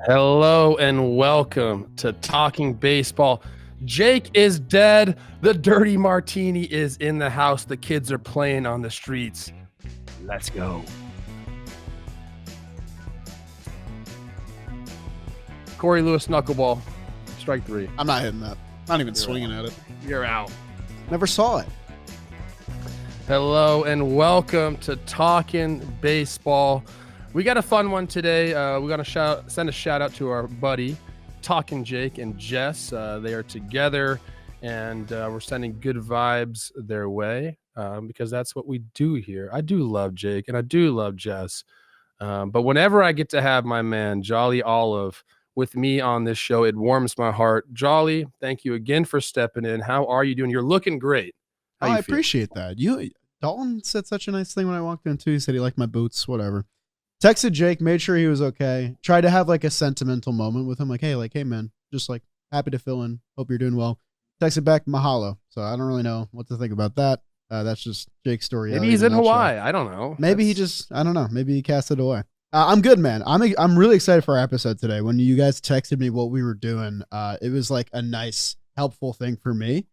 Hello and welcome to Talking Baseball. Jake is dead. The dirty martini is in the house. The kids are playing on the streets. Let's go. Corey Lewis knuckleball. Strike three. I'm not hitting that. Not even swinging at it. You're out. Never saw it. Hello and welcome to Talking Baseball. We got a fun one today. We're going to send a shout out to our buddy, Talkin Jake and Jess. They are together, and we're sending good vibes their way because that's what we do here. I do love Jake, and I do love Jess. But whenever I get to have my man, Jolly Olive, with me on this show, it warms my heart. Jolly, thank you again for stepping in. How are you doing? You're looking great. I appreciate that. Dalton said such a nice thing when I walked in, too. He said he liked my boots, whatever. Texted Jake, made sure he was okay. Tried to have like a sentimental moment with him, like, hey, man, just like happy to fill in. Hope you're doing well. Texted back, mahalo. So I don't really know what to think about that. That's just Jake's story. Maybe he's in Hawaii. I don't know. Maybe I don't know. Maybe he cast it away. I'm good, man. I'm really excited for our episode today. When you guys texted me what we were doing, it was like a nice, helpful thing for me.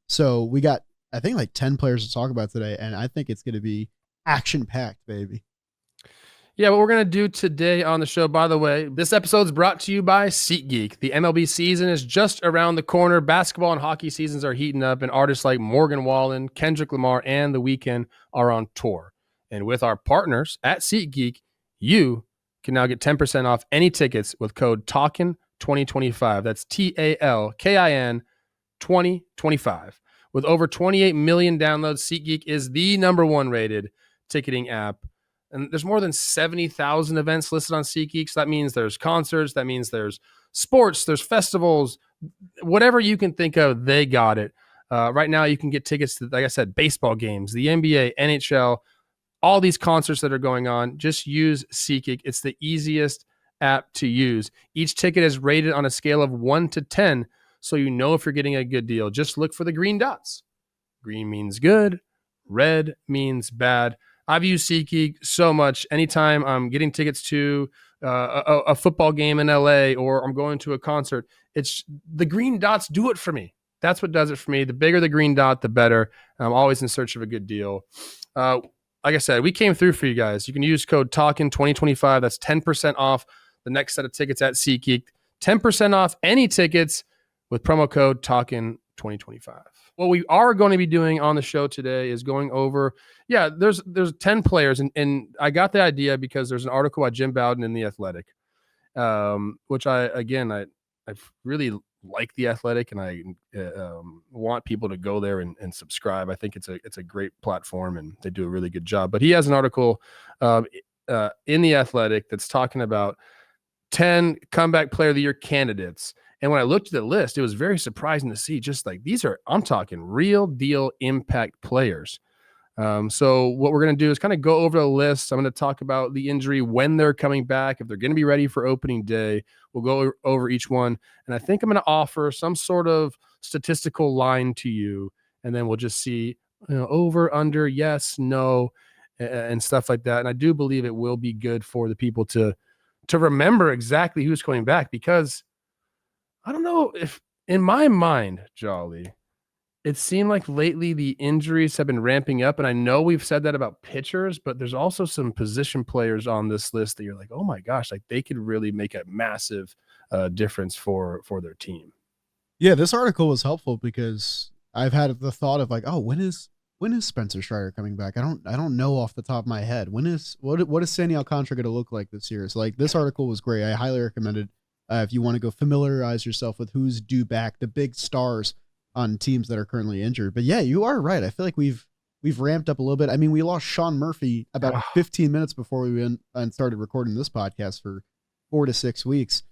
So we got, I think, like 10 players to talk about today, and I think it's going to be action-packed, baby. Yeah, what we're going to do today on the show, by the way, this episode is brought to you by SeatGeek. The MLB season is just around the corner. Basketball and hockey seasons are heating up, and artists like Morgan Wallen, Kendrick Lamar, and The Weeknd are on tour. And with our partners at SeatGeek, you can now get 10% off any tickets with code TALKIN2025. That's TALKIN 2025. With over 28 million downloads, SeatGeek is the #1 rated ticketing app. And there's more than 70,000 events listed on SeatGeek. So that means there's concerts. That means there's sports. There's festivals. Whatever you can think of, they got it. Right now, you can get tickets to, like I said, baseball games, the NBA, NHL, all these concerts that are going on. Just use SeatGeek. It's the easiest app to use. Each ticket is rated on a scale of 1 to 10, so you know if you're getting a good deal. Just look for the green dots. Green means good. Red means bad. I've used SeatGeek so much. Anytime I'm getting tickets to a football game in LA or I'm going to a concert, it's the green dots do it for me. That's what does it for me. The bigger the green dot, the better. I'm always in search of a good deal. Like I said, we came through for you guys. You can use code TALKIN2025. That's 10% off the next set of tickets at SeatGeek. 10% off any tickets with promo code TALKIN2025. What we are going to be doing on the show today is going over, there's 10 players, and I got the idea because there's an article by Jim Bowden in The Athletic, which I really like The Athletic, and I want people to go there and subscribe. I think it's a great platform, and they do a really good job. But he has an article in The Athletic that's talking about 10 comeback player of the year candidates. And when I looked at the list, it was very surprising to see just like I'm talking real deal impact players. So what we're going to do is kind of go over the list. I'm going to talk about the injury, when they're coming back, if they're going to be ready for opening day. We'll go over each one. And I think I'm going to offer some sort of statistical line to you. And then we'll just see, over, under, yes, no, and stuff like that. And I do believe it will be good for the people to remember exactly who's coming back, because I don't know if, in my mind, Jolly, it seemed like lately the injuries have been ramping up. And I know we've said that about pitchers, but there's also some position players on this list that you're like, oh my gosh, like they could really make a massive difference for their team. Yeah, this article was helpful because I've had the thought of like, oh, when is Spencer Strider coming back? I don't know off the top of my head. What is Sandy Alcantara going to look like this year? So like this article was great. I highly recommend it. If you want to go familiarize yourself with who's due back, the big stars on teams that are currently injured. But yeah, you are right. I feel like we've ramped up a little bit. I mean, we lost Sean Murphy about 15 minutes before we went and started recording this podcast for 4 to 6 weeks.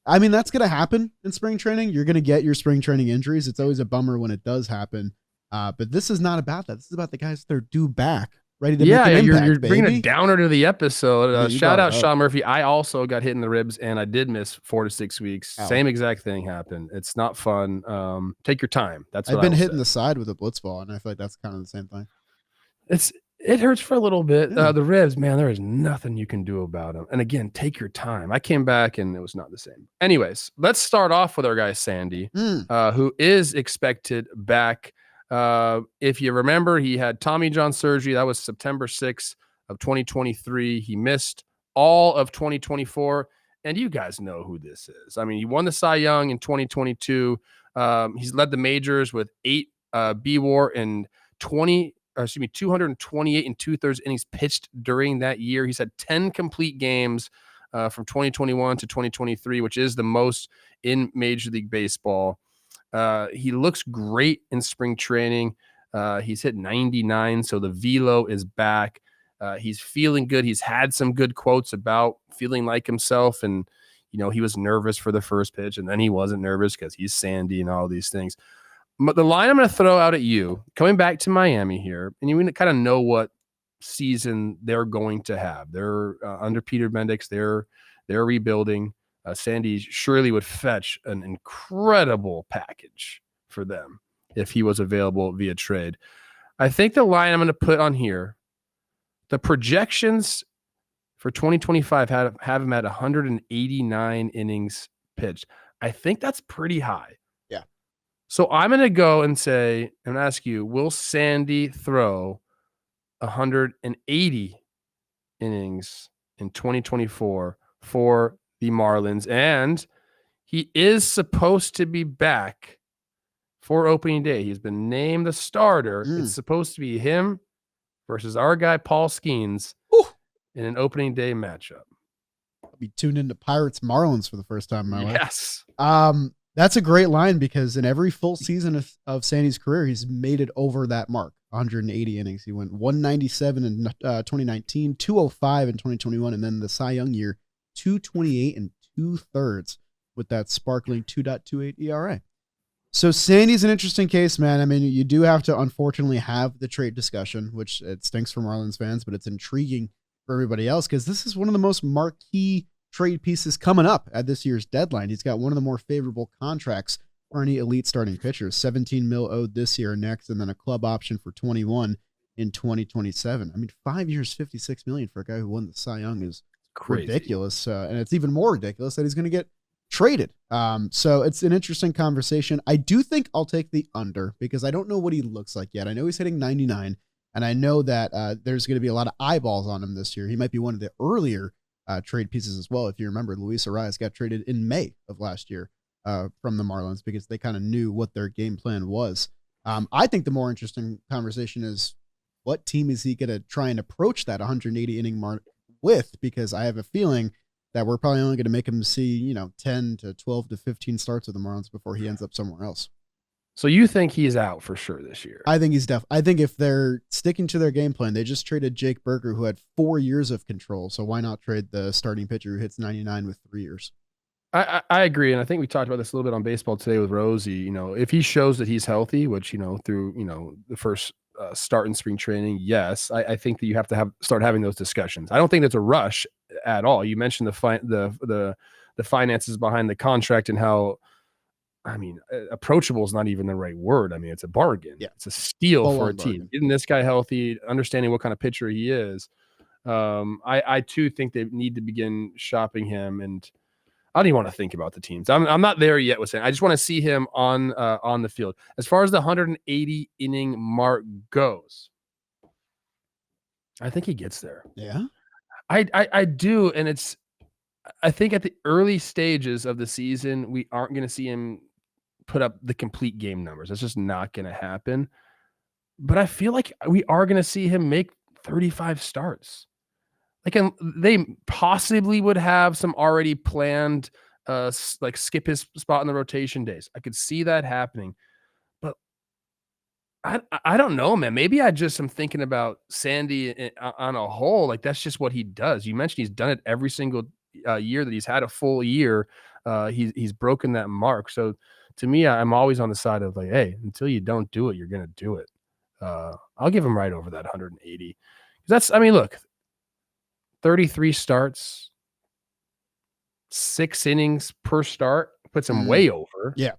I mean, that's going to happen in spring training. You're going to get your spring training injuries. It's always a bummer when it does happen. But this is not about that. This is about the guys that are due back, ready to make an impact, you're baby. bringing a downer to the episode. Shout out Sean Murphy. I also got hit in the ribs, and I did miss 4 to 6 weeks. Ow. Same exact thing happened. It's not fun. Take your time. That's what I've been hit in the side with a blitz ball, and I feel like that's kind of the same thing. It hurts for a little bit. The ribs, man, there is nothing you can do about them. And again, take your time. I came back and it was not the same. Anyways, let's start off with our guy Sandy, who is expected back. If you remember, he had Tommy John surgery. That was September 6th of 2023. He missed all of 2024. And you guys know who this is. I mean, he won the Cy Young in 2022. He's led the majors with 8 B-WAR and 228 and 2/3 innings pitched during that year. He's had 10 complete games from 2021 to 2023, which is the most in Major League Baseball. He looks great in spring training. He's hit 99, so the velo is back. He's feeling good. He's had some good quotes about feeling like himself, and he was nervous for the first pitch, and then he wasn't nervous because he's Sandy and all these things. But the line I'm going to throw out at you, coming back to Miami here, and you kind of know what season they're going to have. They're under Peter Bendix. They're rebuilding. Sandy surely would fetch an incredible package for them if he was available via trade. I think the line I'm going to put on here, the projections for 2025 have him at 189 innings pitched. I think that's pretty high. Yeah. So I'm going to go and say and ask you, will Sandy throw 180 innings in 2024 for the Marlins? And he is supposed to be back for opening day. He's been named the starter. It's supposed to be him versus our guy Paul Skeens in an opening day matchup. I'll be tuned into Pirates Marlins for the first time in my life. Yes. That's a great line because in every full season of Sandy's career, he's made it over that mark, 180 innings. He went 197 in 2019, 205 in 2021, and then the Cy Young year, 228 and 2/3 with that sparkling 2.28 ERA. So Sandy's an interesting case, man. I mean, you do have to unfortunately have the trade discussion, which it stinks for Marlins fans, but it's intriguing for everybody else because this is one of the most marquee trade pieces coming up at this year's deadline. He's got one of the more favorable contracts for any elite starting pitchers, 17 mil owed this year next, and then a club option for 21 in 2027. I mean, 5 years, 56 million for a guy who won the Cy Young is crazy. Ridiculous. And it's even more ridiculous that he's going to get traded. So it's an interesting conversation. I do think I'll take the under because I don't know what he looks like yet. I know he's hitting 99, and I know that there's going to be a lot of eyeballs on him this year. He might be one of the earlier trade pieces as well. If you remember, Luis Arias got traded in May of last year from the Marlins because they kind of knew what their game plan was. I think the more interesting conversation is what team is he going to try and approach that 180 inning mark with? Because I have a feeling that we're probably only going to make him see, 10 to 12 to 15 starts with the Marlins before he ends up somewhere else. So you think he's out for sure this year? I think he's I think if they're sticking to their game plan, they just traded Jake Burger, who had 4 years of control. So why not trade the starting pitcher who hits 99 with 3 years? I agree. And I think we talked about this a little bit on Baseball Today with Rosie. If he shows that he's healthy, which, through, the first start in spring training, yes, I think that you have to start having those discussions. I don't think that's a rush at all. You mentioned the finances behind the contract and how, approachable is not even the right word. I mean, it's a bargain. Yeah. It's a steal for a team. Bargain. Getting this guy healthy, understanding what kind of pitcher he is. I too think they need to begin shopping him, and I don't even want to think about the teams. I'm not there yet with saying. I just want to see him on the field. As far as the 180 inning mark goes, I think he gets there. Yeah, I do, and I think at the early stages of the season, we aren't going to see him put up the complete game numbers. That's just not going to happen. But I feel like we are going to see him make 35 starts. They possibly would have some already planned, skip his spot in the rotation days. I could see that happening. But I don't know, man. Maybe I just am thinking about Sandy on a whole. Like, that's just what he does. You mentioned he's done it every single year that he's had a full year. He's broken that mark. So to me, I'm always on the side of like, hey, until you don't do it, you're going to do it. I'll give him right over that 180. Look, 33 starts, 6 innings per start puts him way over. Yeah.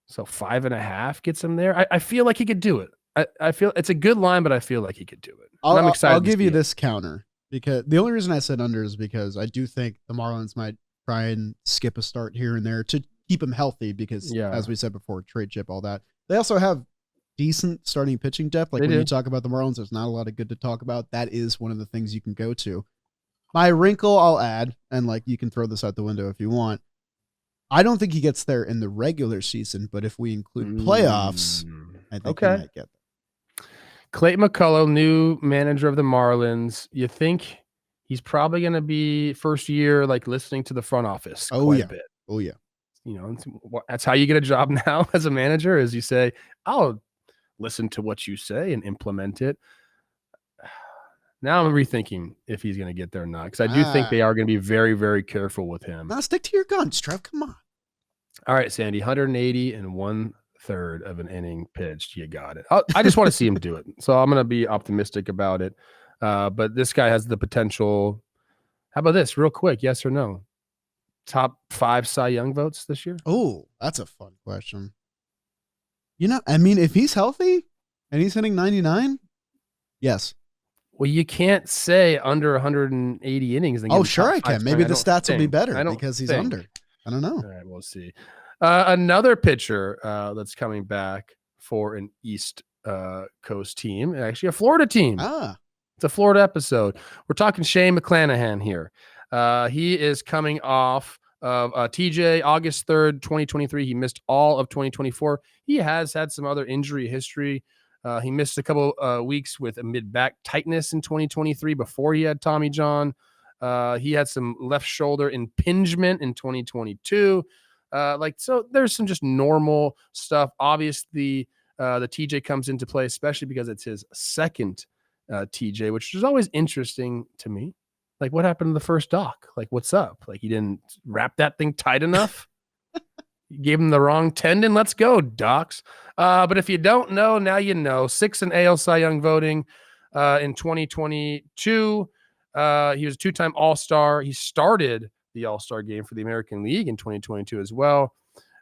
So 5.5 gets him there. I feel like he could do it. I feel it's a good line, but I feel like he could do it. And I'm excited. I'll give you this counter, because the only reason I said under is because I do think the Marlins might try and skip a start here and there to keep him healthy, because as we said before, trade chip, all that. They also have decent starting pitching depth. Like when you talk about the Marlins, there's not a lot of good to talk about. That is one of the things you can go to. My wrinkle I'll add, and like you can throw this out the window if you want, I don't think he gets there in the regular season, but if we include playoffs, I think he might get there. Clayton McCullough, new manager of the Marlins. You think he's probably going to be first year, like listening to the front office quite a bit. Oh, yeah. You know, that's how you get a job now as a manager, is you say, I'll listen to what you say and implement it. Now I'm rethinking if he's going to get there or not, because I do think they are going to be very, very careful with him. Now stick to your guns, Trev. Come on. All right, Sandy, 180 and 1/3 of an inning pitched. You got it. I just want to see him do it. So I'm going to be optimistic about it. But this guy has the potential. How about this real quick? Yes or no? Top 5 Cy Young votes this year? Oh, that's a fun question. You know, I mean, if he's healthy and he's hitting 99, yes. Well, you can't say under 180 innings. Oh, sure I can. Maybe the stats will be better because he's under. I don't know. All right, we'll see. Another pitcher that's coming back for an East Coast team, actually a Florida team. It's a Florida episode. We're talking Shane McLanahan here. He is coming off of TJ August 3rd, 2023. He missed all of 2024. He has had some other injury history. He missed a couple weeks with a mid-back tightness in 2023 before he had Tommy John. He had some left shoulder impingement in 2022. So there's some just normal stuff. Obviously, the TJ comes into play, especially because it's his second TJ, which is always interesting to me. Like, what happened to the first doc? Like, what's up? Like, you didn't wrap that thing tight enough? You gave him the wrong tendon. Let's go, docs. But if you don't know, now you know. 6th in AL Cy Young voting in 2022. He was a 2-time All-Star. He started the All-Star game for the American League in 2022 as well.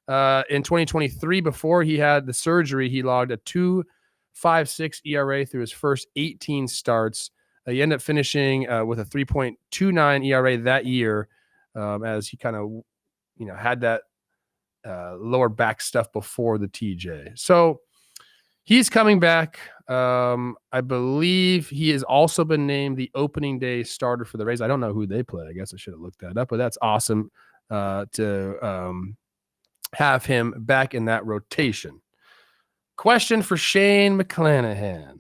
In 2023, before he had the surgery, he logged a 2.56 ERA through his first 18 starts. He ended up finishing with a 3.29 ERA that year, as he kind of, had that lower back stuff before the TJ. So he's coming back. I believe he has also been named the opening day starter for the Rays. I don't know who they play. I guess I should have looked that up, but that's awesome to have him back in that rotation. Question for Shane McLanahan.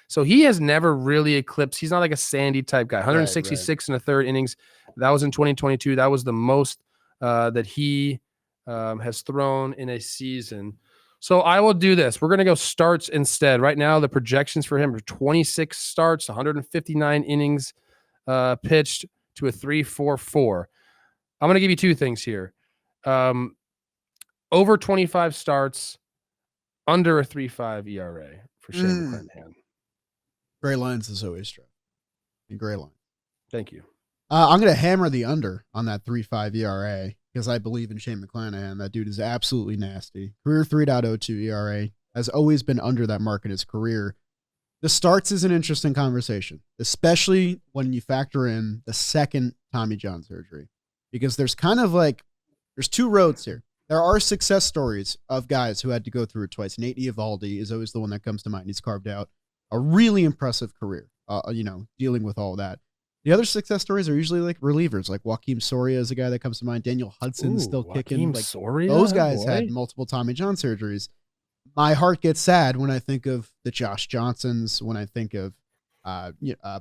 So he has never really eclipsed. He's not like a Sandy type guy. 166 and a third innings. That was in 2022. That was the most that he has thrown in a season. So I will do this. We're going to go starts instead. Right now, the projections for him are 26 starts, 159 innings pitched to a 3.44. I'm going to give you 2 things here. Over 25 starts, under a 3.5 ERA for Shane McLanahan. Gray lines is always true. Gray line. Thank you. I'm going to hammer the under on that 3.5 ERA because I believe in Shane McLanahan. That dude is absolutely nasty. Career 3.02 ERA. Has always been under that mark in his career. The starts is an interesting conversation, especially when you factor in the second Tommy John surgery, because there's kind of like, there's 2 roads here. There are success stories of guys who had to go through it twice. Nate Eovaldi is always the one that comes to mind. He's carved out a really impressive career, dealing with all that. The other success stories are usually like relievers, like Joakim Soria is a guy that comes to mind. Daniel Hudson's still kicking. Like, Soria, those guys had multiple Tommy John surgeries. My heart gets sad when I think of the Josh Johnsons, when I think of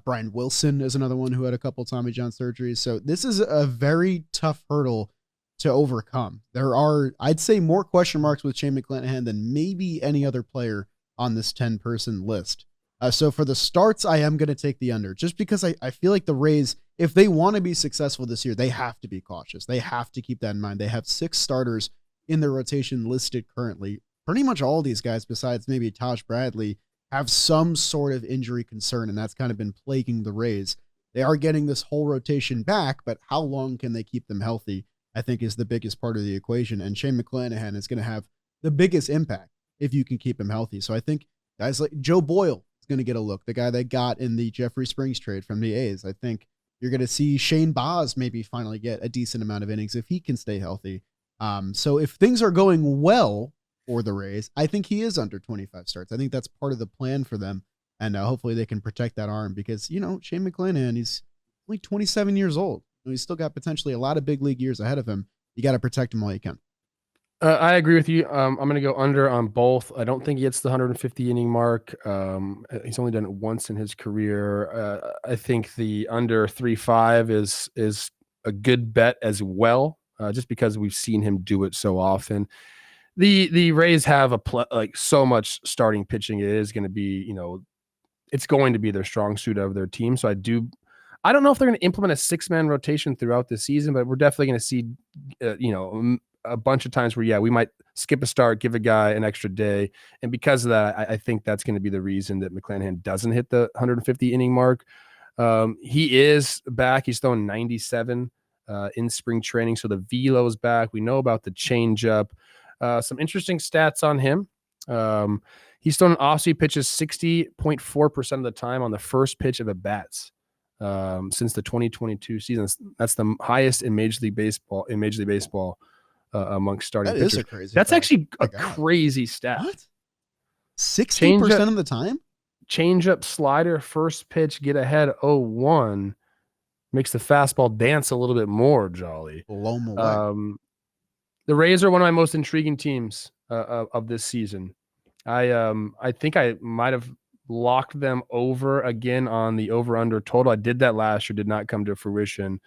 Brian Wilson is another one who had a couple Tommy John surgeries. So this is a very tough hurdle to overcome. There are, I'd say, more question marks with Shane McLanahan than maybe any other player on this 10-person list. So for the starts, I am going to take the under, just because I feel like the Rays, if they want to be successful this year, they have to be cautious. They have to keep that in mind. They have 6 starters in their rotation listed currently. Pretty much all these guys, besides maybe Taj Bradley, have some sort of injury concern, and that's kind of been plaguing the Rays. They are getting this whole rotation back, but how long can they keep them healthy, I think, is the biggest part of the equation. And Shane McLanahan is going to have the biggest impact if you can keep him healthy. So I think guys like Joe Boyle is going to get a look, the guy they got in the Jeffrey Springs trade from the A's. I think you're going to see Shane Baz maybe finally get a decent amount of innings if he can stay healthy. So if things are going well for the Rays, I think he is under 25 starts. I think that's part of the plan for them. And hopefully they can protect that arm because, Shane McLanahan, he's only 27 years old. He's still got potentially a lot of big league years ahead of him. You got to protect him while you can. I agree with you. I'm going to go under on both. I don't think he hits the 150 inning mark. He's only done it once in his career. I think the under 3.5 is a good bet as well, just because we've seen him do it so often. The Rays have so much starting pitching. It is going to be, it's going to be their strong suit of their team. So I don't know if they're going to implement a 6-man rotation throughout the season, but we're definitely going to see, a bunch of times where, we might skip a start, give a guy an extra day. And because of that, I think that's going to be the reason that McLanahan doesn't hit the 150 inning mark. He is back. He's throwing 97 in spring training. So the velo is back. We know about the changeup. Some interesting stats on him. He's thrown off-speed pitches 60.4% of the time on the first pitch of at bats since the 2022 season. That's the highest in Major League Baseball. Amongst starting pitchers. That is a crazy. That's fact. actually a crazy stat. What? 60% of the time? Change-up, slider, first pitch, get ahead 0-1, makes the fastball dance a little bit more, Jolly. Blow him away. The Rays are one of my most intriguing teams of this season. I think I might have locked them over again on the over-under total. I did that last year, did not come to fruition.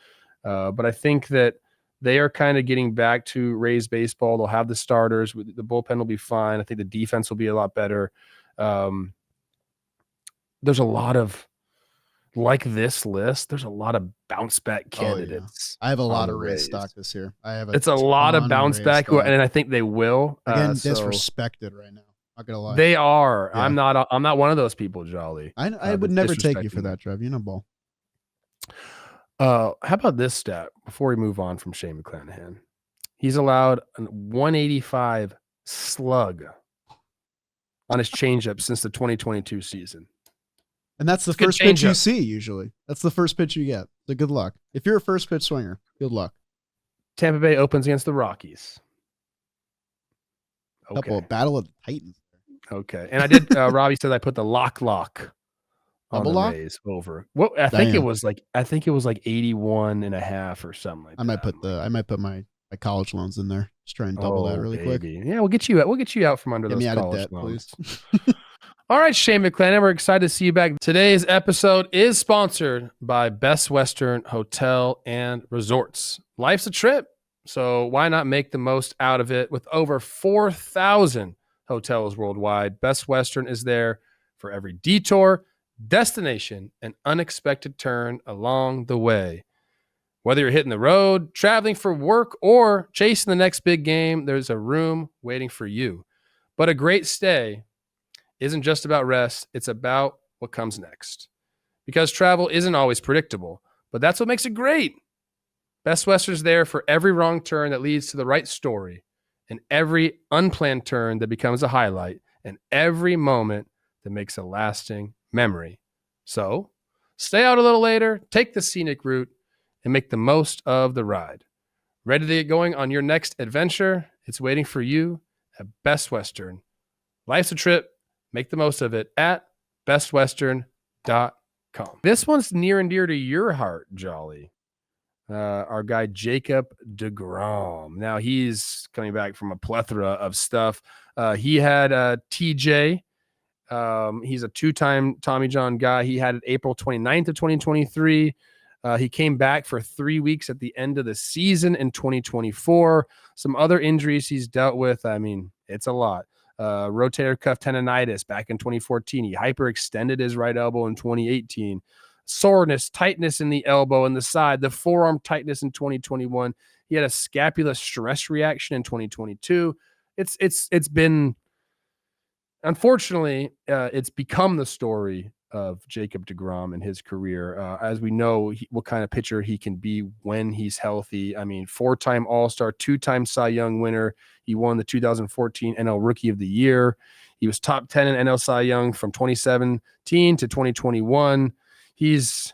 But I think that they are kind of getting back to Rays baseball. They'll have the starters. The bullpen will be fine. I think the defense will be a lot better. There's a lot of, like this list, there's a lot of bounce back candidates. I have a lot of Rays stock this year. It's a lot of bounce back, and I think they will. Again, disrespected right now. Not gonna lie. They are. Yeah. I'm not one of those people, Jolly. I would never take you for that, Trev. You know, ball. How about this stat before we move on from Shane McLanahan? He's allowed a 185 slug on his changeup since the 2022 season. And that's the first pitch you see usually. That's the first pitch you get. So good luck. If you're a first pitch swinger, good luck. Tampa Bay opens against the Rockies. Okay. Couple of Battle of the Titans. Okay. And I did, Robbie said I put the lock on the Rays over. Well, I think it was like 81 and a half or something like that. I might put my college loans in there. Just try and double that really quick. Yeah, we'll get you out from under those college loans. Please. All right, Shane McLanahan, we're excited to see you back. Today's episode is sponsored by Best Western Hotel and Resorts. Life's a trip, so why not make the most out of it? With over 4,000 hotels worldwide, Best Western is there for every detour, destination, and unexpected turn along the way. Whether you're hitting the road, traveling for work, or chasing the next big game, there's a room waiting for you. But a great stay isn't just about rest, it's about what comes next. Because travel isn't always predictable, but that's what makes it great. Best Western's there for every wrong turn that leads to the right story, and every unplanned turn that becomes a highlight, and every moment that makes a lasting memory. So, stay out a little later, take the scenic route, and make the most of the ride. Ready to get going on your next adventure? It's waiting for you at Best Western. Life's a trip. Make the most of it at bestwestern.com. This one's near and dear to your heart, Jolly. Our guy, Jacob deGrom. Now, he's coming back from a plethora of stuff. He had TJ. He's a two-time Tommy John guy. He had it April 29th of 2023. He came back for 3 weeks at the end of the season in 2024. Some other injuries he's dealt with. I mean, it's a lot. Rotator cuff tendonitis back in 2014. He hyperextended his right elbow in 2018. Soreness, tightness in the elbow and the side, the forearm tightness in 2021. He had a scapula stress reaction in 2022. It's been, unfortunately, it's become the story of Jacob deGrom in his career. As we know, what kind of pitcher he can be when he's healthy. I mean, 4-time All-Star, 2-time Cy Young winner. He won the 2014 NL Rookie of the Year. He was top 10 in NL Cy Young from 2017 to 2021. He's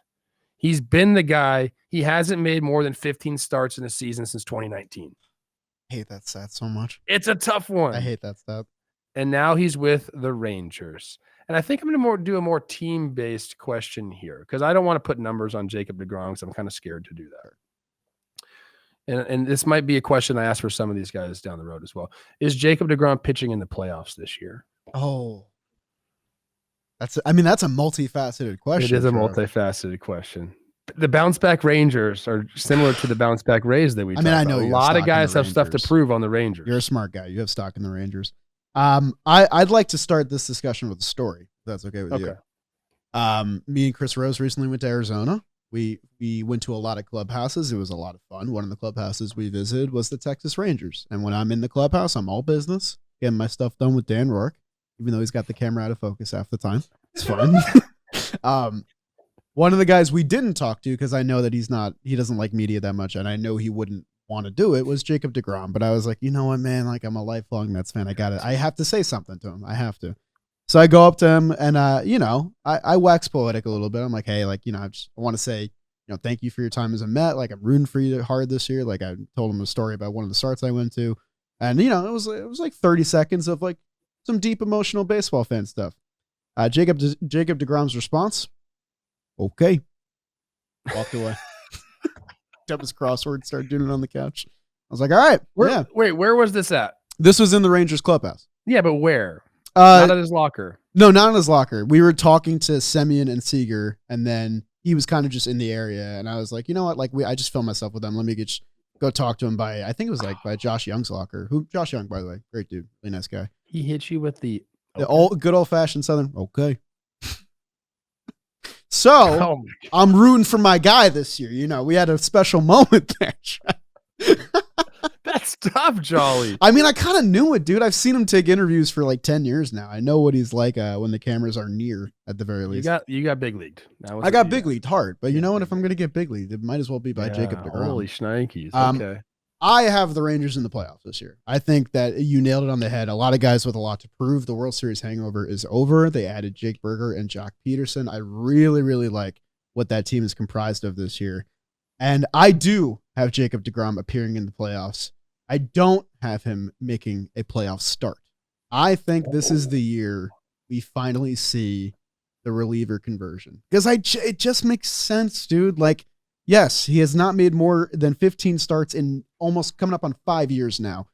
been the guy. He hasn't made more than 15 starts in a season since 2019. I hate that stat so much. It's a tough one. I hate that stat. And now he's with the Rangers. And I think I'm going to do a more team-based question here because I don't want to put numbers on Jacob deGrom because I'm kind of scared to do that. And this might be a question I ask for some of these guys down the road as well. Is Jacob deGrom pitching in the playoffs this year? Oh, that's a multifaceted question. It is a multifaceted question. The bounce back Rangers are similar to the bounce back Rays that we talked about. I know a lot of guys have stuff to prove on the Rangers. You're a smart guy. You have stock in the Rangers. I'd like to start this discussion with a story. If that's okay with you. Me and Chris Rose recently went to Arizona. We went to a lot of clubhouses. It was a lot of fun. One of the clubhouses we visited was the Texas Rangers. And when I'm in the clubhouse, I'm all business, getting my stuff done with Dan Rourke, even though he's got the camera out of focus half the time. It's fun. One of the guys we didn't talk to, because I know that he doesn't like media that much, and I know he wouldn't want to do it, was Jacob deGrom. But I was like, you know what, man? Like, I'm a lifelong Mets fan. I have to say something to him. I have to. So I go up to him and, I wax poetic a little bit. I'm like, hey, like, I want to say, thank you for your time as a Met. Like, I'm rooting for you hard this year. Like, I told him a story about one of the starts I went to. And, it was like 30 seconds of like some deep emotional baseball fan stuff. Jacob deGrom's response, okay. Walked away. Up his crossword, started doing it on the couch. I was like, all right. Wait, where was this at? This was in the Rangers clubhouse. Yeah, but where? Not at his locker. No, not in his locker. We were talking to Semyon and Seager, and then he was kind of just in the area. And I was like, you know what? Like, I just filmed myself with them. Let me go talk to him I think it was by Josh Young's locker. Josh Young, by the way, great dude, really nice guy. He hit you with the good old fashioned Southern. Okay. So I'm rooting for my guy this year. We had a special moment there. That's tough, Jolly. I mean, I kind of knew it, dude. I've seen him take interviews for like 10 years now. I know what he's like when the cameras are near, at the very least. You got big leagued. I got big leagued hard, but you know what? If I'm going to get big leagued, it might as well be by Jacob deGrom. Holy shnikes. Okay. I have the Rangers in the playoffs this year. I think that you nailed it on the head. A lot of guys with a lot to prove. The World Series hangover is over. They added Jake Berger and Jock Peterson. I really, really like what that team is comprised of this year. And I do have Jacob deGrom appearing in the playoffs. I don't have him making a playoff start. I think this is the year we finally see the reliever conversion. Because it just makes sense, dude. Like, yes, he has not made more than 15 starts in almost coming up on 5 years now.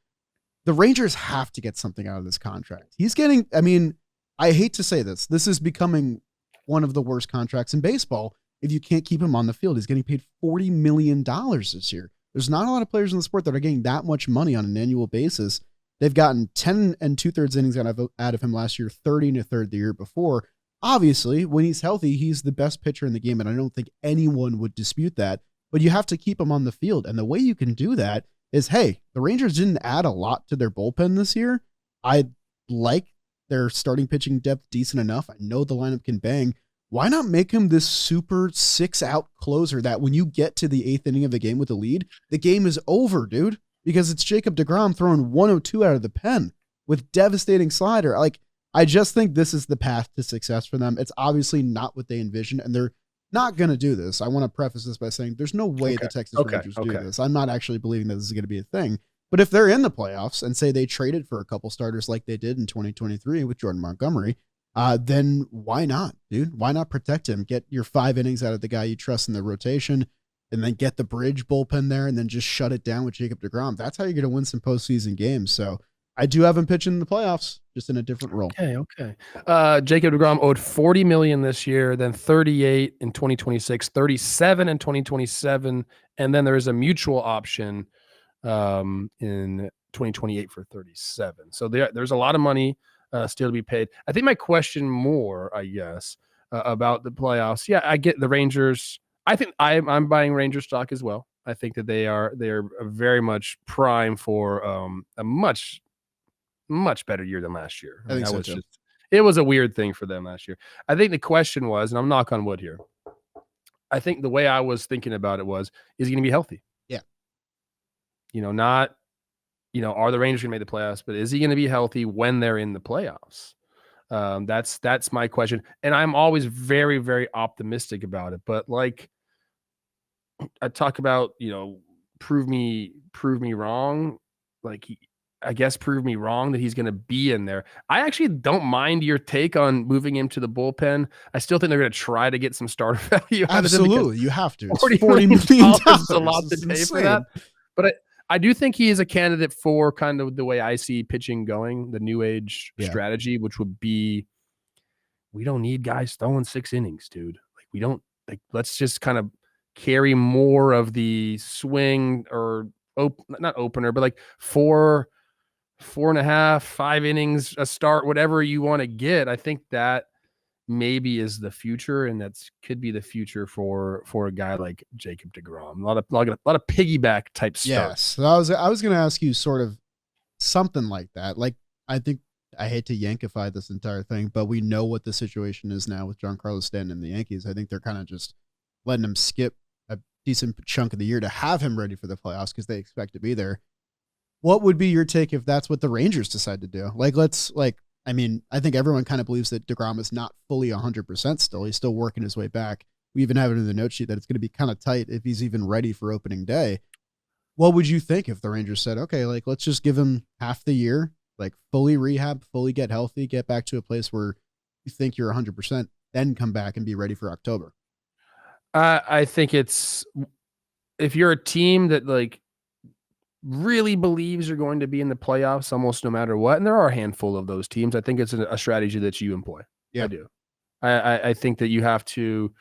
The Rangers have to get something out of this contract. I hate to say this. This is becoming one of the worst contracts in baseball if you can't keep him on the field. He's getting paid $40 million this year. There's not a lot of players in the sport that are getting that much money on an annual basis. They've gotten 10 2/3 innings out of him last year, 30 1/3 the year before. Obviously, when he's healthy, he's the best pitcher in the game, and I don't think anyone would dispute that. But you have to keep him on the field, and the way you can do that is, hey, the Rangers didn't add a lot to their bullpen this year. I like their starting pitching depth decent enough. I know the lineup can bang. Why not make him this super 6-out closer that when you get to the 8th inning of the game with the lead, the game is over, dude? Because it's Jacob deGrom throwing 102 out of the pen with devastating slider. Like, I just think this is the path to success for them. It's obviously not what they envisioned, and they're not going to do this. I want to preface this by saying there's no way the Texas Rangers do this. I'm not actually believing that this is going to be a thing. But if they're in the playoffs and say they traded for a couple starters like they did in 2023 with Jordan Montgomery, then why not, dude? Why not protect him? Get your 5 innings out of the guy you trust in the rotation, and then get the bridge bullpen there, and then just shut it down with Jacob deGrom. That's how you're going to win some postseason games. So I do have him pitching in the playoffs, just in a different role. Okay. Jacob deGrom owed $40 million this year, then $38 in 2026, $37 in 2027, and then there is a mutual option in 2028 for $37. So there's a lot of money still to be paid. I think my question more, about the playoffs. Yeah, I get the Rangers. I think I'm buying Ranger stock as well. I think that they're very much prime for a much better year than last year. I think so too. It was a weird thing for them last year. I think the question was, and I'm knock on wood here, I think the way I was thinking about it was, is he going to be healthy? Yeah. Not, are the Rangers going to make the playoffs, but is he going to be healthy when they're in the playoffs? That's my question. And I'm always very, very optimistic about it. But like I talk about, prove me wrong. Like I guess prove me wrong that he's going to be in there. I actually don't mind your take on moving him to the bullpen. I still think they're going to try to get some starter value out of him. Absolutely, you have to. It's $40 million is a lot to It's pay insane. for that. But I do think he is a candidate for kind of the way I see pitching going, the new age strategy, which would be, we don't need guys throwing 6 innings, dude. Like we don't, let's just kind of carry more of the swing or not opener, but like 4.5, 5 innings a start, whatever you want to get. I think that maybe is the future, and that's could be the future for a guy like Jacob deGrom. A lot of piggyback type stuff. Yes, so I was going to ask you sort of something like that. Like I think I hate to Yankify this entire thing, but we know what the situation is now with Giancarlo Stanton and the Yankees. I think they're kind of just letting him skip a decent chunk of the year to have him ready for the playoffs because they expect to be there. What would be your take if that's what the Rangers decide to do? I think everyone kind of believes that deGrom is not fully 100% still. He's still working his way back. We even have it in the note sheet that it's going to be kind of tight if he's even ready for opening day. What would you think if the Rangers said, okay, let's just give him half the year, fully rehab, fully get healthy, get back to a place where you think you're 100%, then come back and be ready for October? I think it's, if you're a team that really believes you're going to be in the playoffs almost no matter what, and there are a handful of those teams, I think it's a strategy that you employ. Yeah. I do. I think that you have to,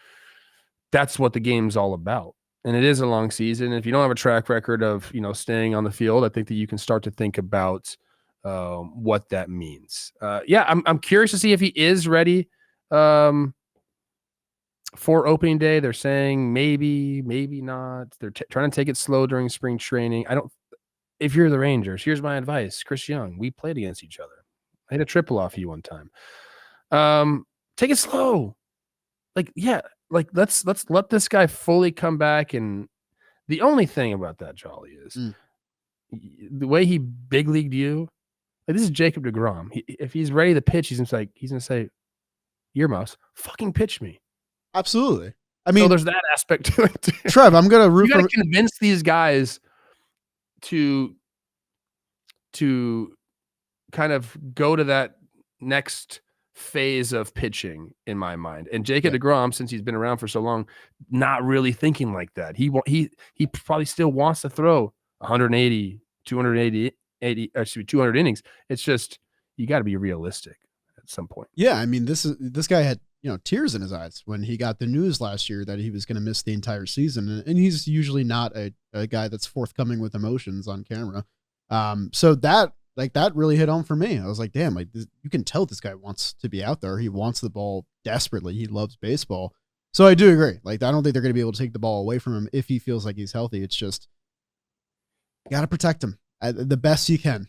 that's what the game's all about. And it is a long season. If you don't have a track record of, staying on the field, I think that you can start to think about what that means. I'm curious to see if he is ready for opening day. They're saying maybe not. They're trying to take it slow during spring training. If you're the Rangers, here's my advice. Chris Young, we played against each other. I hit a triple off you one time. Take it slow. Let's let this guy fully come back. And the only thing about that, Jolly, is the way he big leagued you. This is Jacob deGrom. If he's ready to pitch, he's gonna say, "Earmuffs, fucking pitch me." Absolutely. So there's that aspect to it too. Trev, I'm gonna root. You gotta convince these guys to kind of go to that next phase of pitching, in my mind. And Jacob deGrom, since he's been around for so long, not really thinking like that. He probably still wants to throw 180, 200 innings. It's just, you got to be realistic at some point. Yeah, this guy had tears in his eyes when he got the news last year that he was going to miss the entire season, and he's usually not a guy that's forthcoming with emotions on camera. So that really hit home for me. I was like, damn, you can tell this guy wants to be out there. He wants the ball desperately. He loves baseball. So I do agree. I don't think they're going to be able to take the ball away from him if he feels like he's healthy. It's just, you got to protect him the best you can.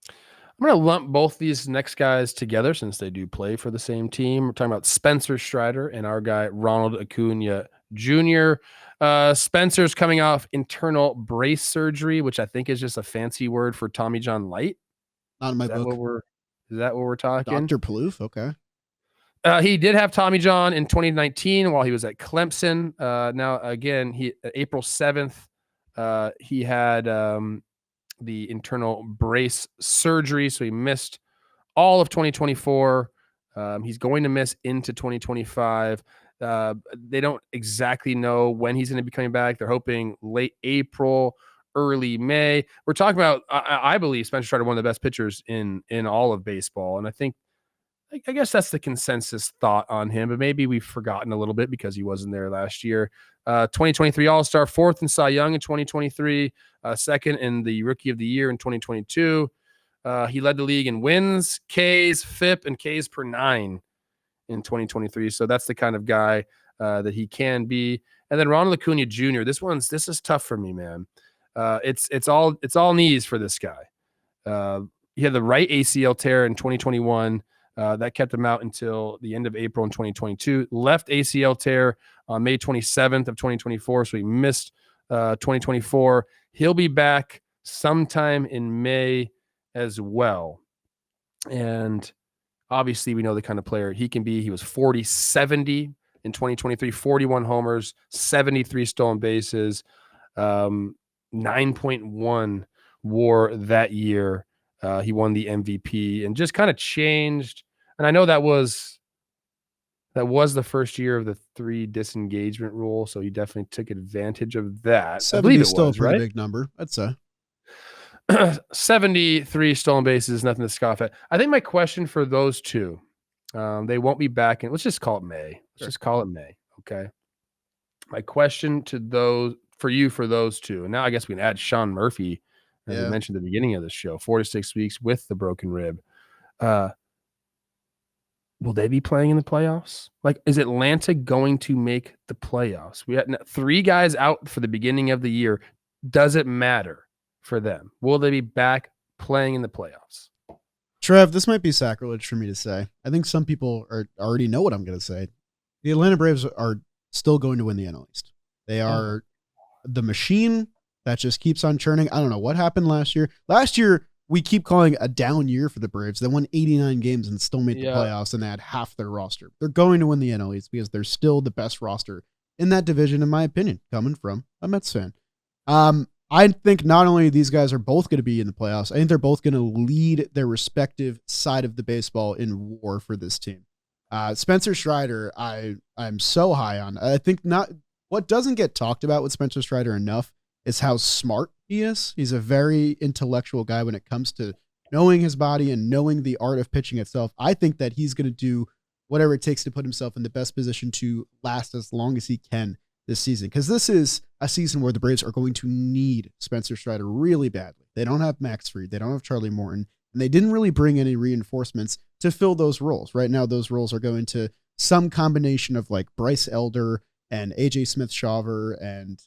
I'm going to lump both these next guys together since they do play for the same team. We're talking about Spencer Strider and our guy, Ronald Acuna Jr. Spencer's coming off internal brace surgery, which I think is just a fancy word for Tommy John Light. Not in my book. Is that what we're talking? Dr. Plouffe, okay. He did have Tommy John in 2019 while he was at Clemson. Now, again, April 7th, he had the internal brace surgery, so he missed all of 2024. He's going to miss into 2025. They don't exactly know when he's going to be coming back. They're hoping late April, early May. We're talking about, I believe, Spencer Strider, one of the best pitchers in all of baseball. And I guess that's the consensus thought on him, but maybe we've forgotten a little bit because he wasn't there last year. 2023 All-Star, 4th in Cy Young in 2023, 2nd in the Rookie of the Year in 2022. He led the league in wins, Ks, FIP, and Ks per 9 in 2023. So that's the kind of guy that he can be. And then Ronald Acuna Jr. This is tough for me, man. It's all knees for this guy. He had the right ACL tear in 2021. That kept him out until the end of April in 2022. Left ACL tear on May 27th of 2024, so he missed 2024. He'll be back sometime in May as well. And obviously, we know the kind of player he can be. He was 40-70 in 2023, 41 homers, 73 stolen bases, 9.1 WAR that year. He won the MVP and just kind of changed. And I know that was the first year of the 3 disengagement rule, so he definitely took advantage of that. 70 I believe it is still was, a pretty right? big number, I'd say. 73 stolen bases, nothing to scoff at. I think my question for those two, they won't be back in. Let's just call it May. Just call it May. Okay. My question to those for those two, and now I guess we can add Sean Murphy, as we mentioned at the beginning of the show, 4 to 6 weeks with the broken rib. Will they be playing in the playoffs? Like, is Atlanta going to make the playoffs? We had 3 guys out for the beginning of the year. Does it matter for them? Will they be back playing in the playoffs? Trev, this might be sacrilege for me to say. I think some people already know what I'm going to say. The Atlanta Braves are still going to win the NL East. They are the machine that just keeps on churning. I don't know what happened last year. Last year, we keep calling a down year for the Braves. They won 89 games and still made the playoffs, and they had half their roster. They're going to win the NL East because they're still the best roster in that division, in my opinion, coming from a Mets fan. I think not only these guys are both going to be in the playoffs, I think they're both going to lead their respective side of the baseball in WAR for this team. Spencer Strider, I'm so high on. I think what doesn't get talked about with Spencer Strider enough is how smart he is. He's a very intellectual guy when it comes to knowing his body and knowing the art of pitching itself. I think that he's going to do whatever it takes to put himself in the best position to last as long as he can this season, because this is a season where the Braves are going to need Spencer Strider really badly. They don't have Max Fried. They don't have Charlie Morton, and they didn't really bring any reinforcements to fill those roles. Right now, those roles are going to some combination of like Bryce Elder and AJ Smith-Shawver and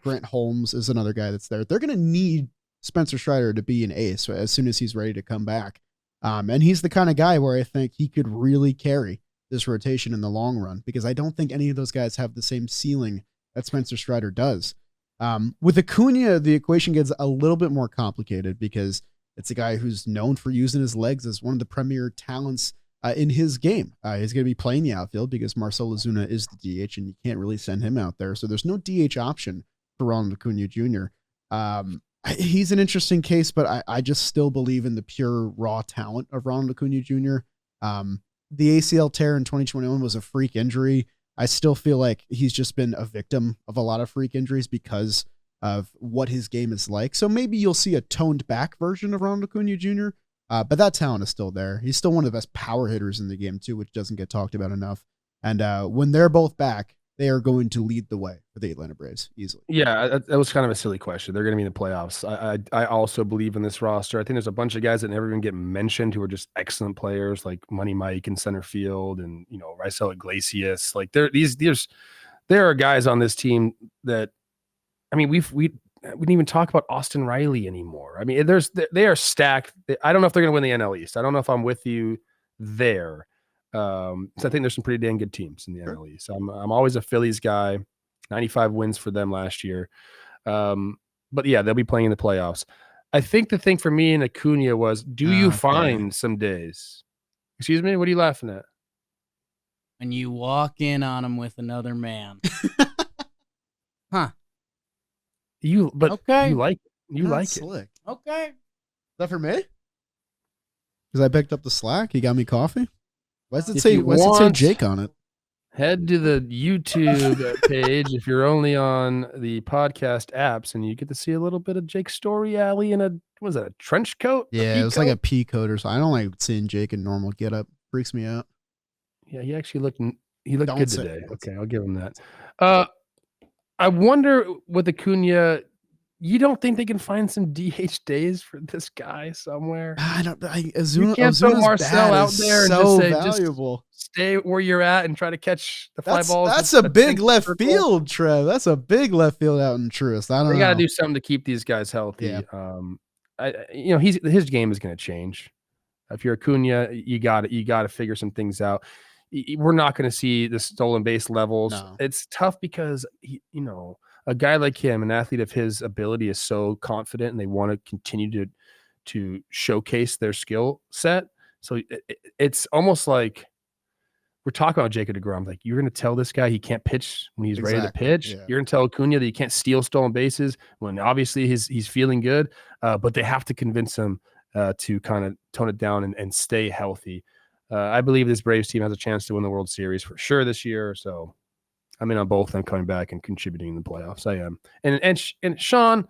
Grant Holmes is another guy that's there. They're going to need Spencer Strider to be an ace as soon as he's ready to come back. And he's the kind of guy where I think he could really carry this rotation in the long run, because I don't think any of those guys have the same ceiling that Spencer Strider does. With Acuna, the equation gets a little bit more complicated because it's a guy who's known for using his legs as one of the premier talents in his game. He's going to be playing the outfield because Marcell Ozuna is the DH, and you can't really send him out there. So there's no DH option for Ronald Acuna Jr. He's an interesting case, but I just still believe in the pure raw talent of Ronald Acuna Jr. The ACL tear in 2021 was a freak injury. I still feel like he's just been a victim of a lot of freak injuries because of what his game is like. So maybe you'll see a toned back version of Ronald Acuna Jr., but that talent is still there. He's still one of the best power hitters in the game too, which doesn't get talked about enough. And when they're both back, they are going to lead the way for the Atlanta Braves easily. Yeah, that was kind of a silly question. They're going to be in the playoffs. I also believe in this roster. I think there's a bunch of guys that never even get mentioned who are just excellent players, like Money Mike in center field, and Raisel Iglesias. Like there are guys on this team that, I mean, we didn't even talk about Austin Riley anymore. I mean, they are stacked. I don't know if they're going to win the NL East. I don't know if I'm with you there. So I think there's some pretty dang good teams in the NL East. I'm always a Phillies guy. 95 wins for them last year. But yeah, they'll be playing in the playoffs. I think the thing for me and Acuna was, do you find some days? Excuse me? What are you laughing at? When you walk in on him with another man. Huh. You like it. You That's like slick. it. Okay. Is that for me? Because I picked up the slack. He got me coffee. Why does it say Jake on it? Head to the YouTube page if you're only on the podcast apps, and you get to see a little bit of Jake Story Alley in a trench coat? Yeah, it was like a pea coat or something. I don't like seeing Jake in normal getup. Freaks me out. Yeah, he actually looked good today. Okay, I'll give him that. I wonder with Acuna, you don't think they can find some DH days for this guy somewhere? Azuna, you can't throw Marcell out there and just say, valuable. Just stay where you're at and try to catch the fly balls. That's a big left field, Trev. That's a big left field out in Truist. They got to do something to keep these guys healthy. Yeah. His game is going to change. If you're Acuna, you got to figure some things out. We're not going to see the stolen base levels. No. It's tough because a guy like him, an athlete of his ability, is so confident, and they want to continue to showcase their skill set. So it's almost like we're talking about Jacob deGrom. Like, you're going to tell this guy he can't pitch when he's ready to pitch. Yeah. You're going to tell Acuna that he can't steal stolen bases when obviously he's feeling good. But they have to convince him to kind of tone it down and stay healthy. I believe this Braves team has a chance to win the World Series for sure this year. So I'm in on both of them coming back and contributing in the playoffs. I am. And Sean,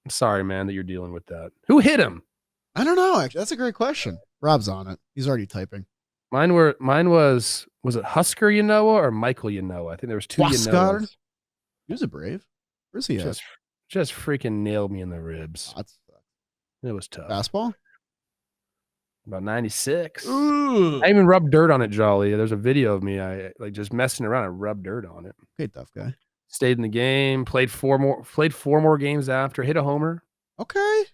I'm sorry, man, that you're dealing with that. Who hit him? I don't know. Actually, that's a great question. Rob's on it. He's already typing. Mine was it Husker Yanoa or Michael Yanoa? I think there was two Yanoas. He was a Brave. Where's he at? Just freaking nailed me in the ribs. It was tough. Fastball? About 96. Ooh. I even rubbed dirt on it, Jolly. There's a video of me. I just messing around. I rubbed dirt on it. Okay, tough guy. Stayed in the game. Played four more games after. Hit a homer. Okay.